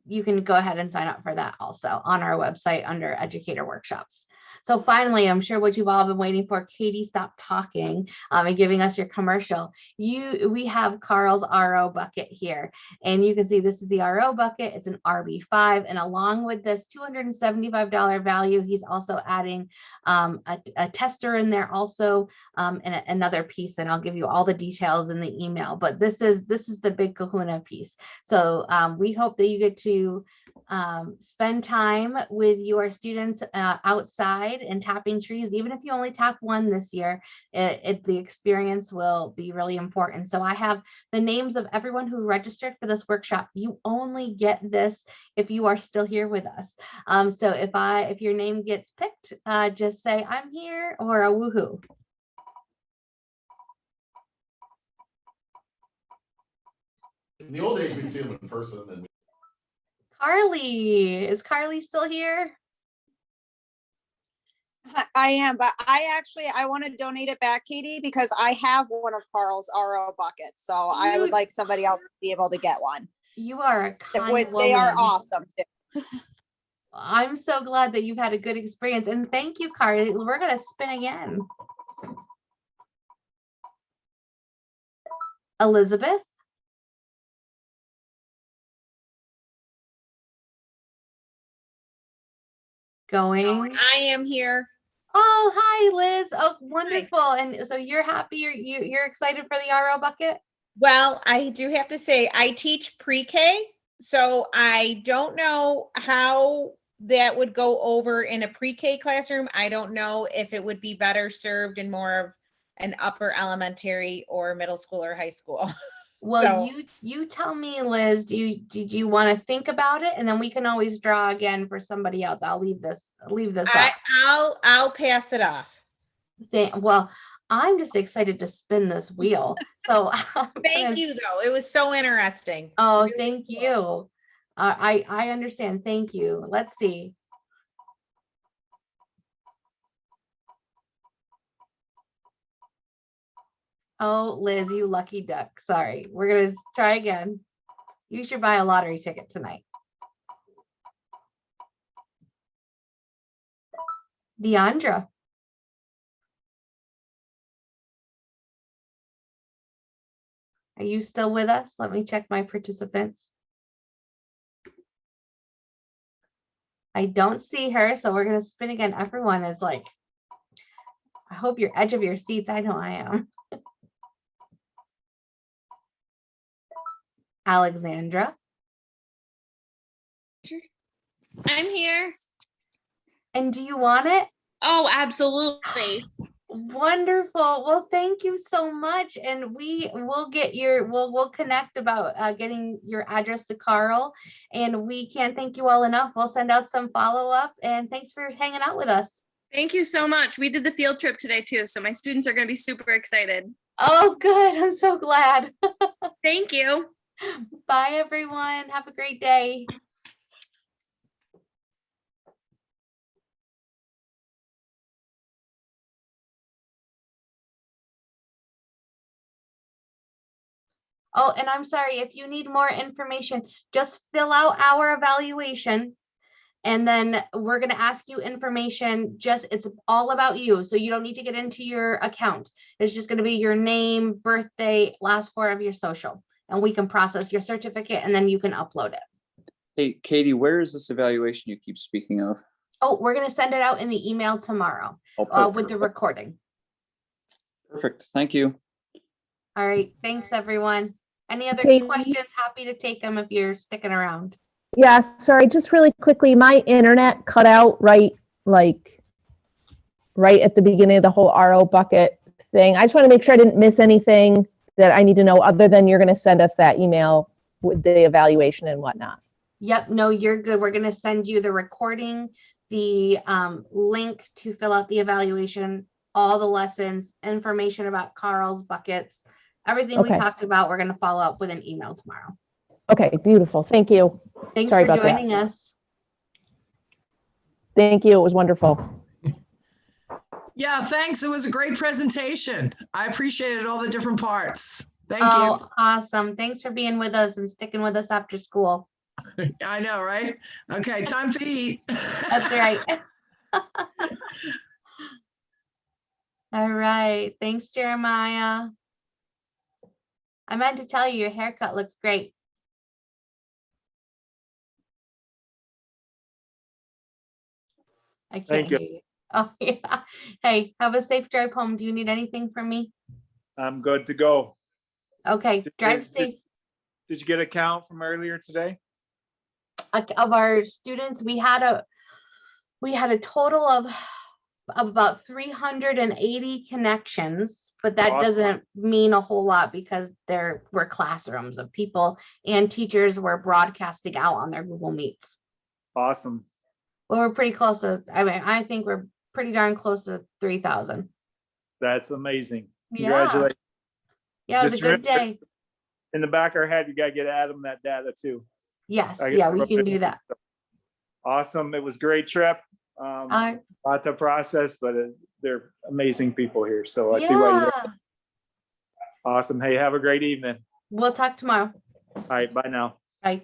you can go ahead and sign up for that also on our website under educator workshops. So finally, I'm sure what you've all been waiting for, Katie, stop talking and giving us your commercial. We have Carl's RO bucket here, and you can see this is the RO bucket. It's an RB5, and along with this $275 value, he's also adding a tester in there also, and another piece, and I'll give you all the details in the email. But this is the big kahuna piece. So we hope that you get to spend time with your students outside and tapping trees. Even if you only tap one this year, the experience will be really important. So I have the names of everyone who registered for this workshop. You only get this if you are still here with us. So if your name gets picked, just say I'm here or a woohoo. In the old days, we'd see them in person, and Carly, is Carly still here? I am, but I want to donate it back, Katie, because I have one of Carl's RO buckets. So I would like somebody else to be able to get one. You are a kind They are woman. awesome too. I'm so glad that you've had a good experience. And thank you, Carly. We're going to spin again. Elizabeth? Going. I am here. Oh, hi, Liz. Oh, wonderful. Hi. And so you're happy, you're excited for the RO bucket? Well, I do have to say I teach pre-K, so I don't know how that would go over in a pre-K classroom. I don't know if it would be better served in more of an upper elementary or middle school or high school. Well, so, you tell me, Liz, did you want to think about it? And then we can always draw again for somebody else. I'll leave this up. I'll pass it off. Well, I'm just excited to spin this wheel. So thank you though. It was so interesting. Oh, really thank you. I understand. Thank you. Let's see. Oh, Liz, you lucky duck. Sorry. We're going to try again. You should buy a lottery ticket tonight. Deandra. Are you still with us? Let me check my participants. I don't see her, so we're going to spin again. Everyone is like, I hope you're edge of your seats. I know I am. Alexandra. I'm here. And do you want it? Oh, absolutely. Wonderful. Well, thank you so much. And we'll connect about getting your address to Carl. And we can't thank you all enough. We'll send out some follow-up, and thanks for hanging out with us. Thank you so much. We did the field trip today too, so my students are going to be super excited. Oh, good. I'm so glad. Thank you. Bye, everyone. Have a great day. Oh, and I'm sorry, if you need more information, just fill out our evaluation. And then we're going to ask you information. It's all about you. So you don't need to get into your account. It's just going to be your name, birthday, last four of your social. And we can process your certificate, and then you can upload it. Hey, Katie, where is this evaluation you keep speaking of? Oh, we're going to send it out in the email tomorrow with the recording. Perfect. Thank you. All right. Thanks, everyone. Any other questions? Happy to take them if you're sticking around. Yeah, sorry, just really quickly, my internet cut out right at the beginning of the whole RO bucket thing. I just want to make sure I didn't miss anything that I need to know other than you're going to send us that email with the evaluation and whatnot. Yep, no, you're good. We're gonna send you the recording, the link to fill out the evaluation, all the lessons, information about Carl's buckets, everything we Okay. talked about. We're gonna follow up with an email tomorrow. Okay, beautiful. Thank you. Thanks Sorry for about that. joining us. Thank you. It was wonderful. Yeah, thanks. It was a great presentation. I appreciated all the different parts. Thank you. Oh, awesome. Thanks for being with us and sticking with us after school. I know, right? Okay, time to eat. That's right. All right. Thanks, Jeremiah. I meant to tell you, your haircut looks great. I can't Thank hear you. you. Oh, yeah. Hey, have a safe drive home. Do you need anything from me? I'm good to go. Okay, drive did- safe. Did you get a count from earlier today? Of our students, we had a total of about 380 connections, but that Awesome. doesn't mean a whole lot because there were classrooms of people and teachers were broadcasting out on their Google Meets. Awesome. Well, we're pretty close to, I mean, I think we're pretty darn close to 3,000. That's amazing. Yeah. Congratulations. Yeah, it was a Just good remember- day. In the back of our head, you gotta get Adam that data too. Yes, I- yeah, we can do that. Awesome. It was a great trip. Lot to process, but they're amazing people here. So I see why you. Yeah, Awesome. Hey, have a great evening. we'll talk tomorrow. All right. Bye now. Bye.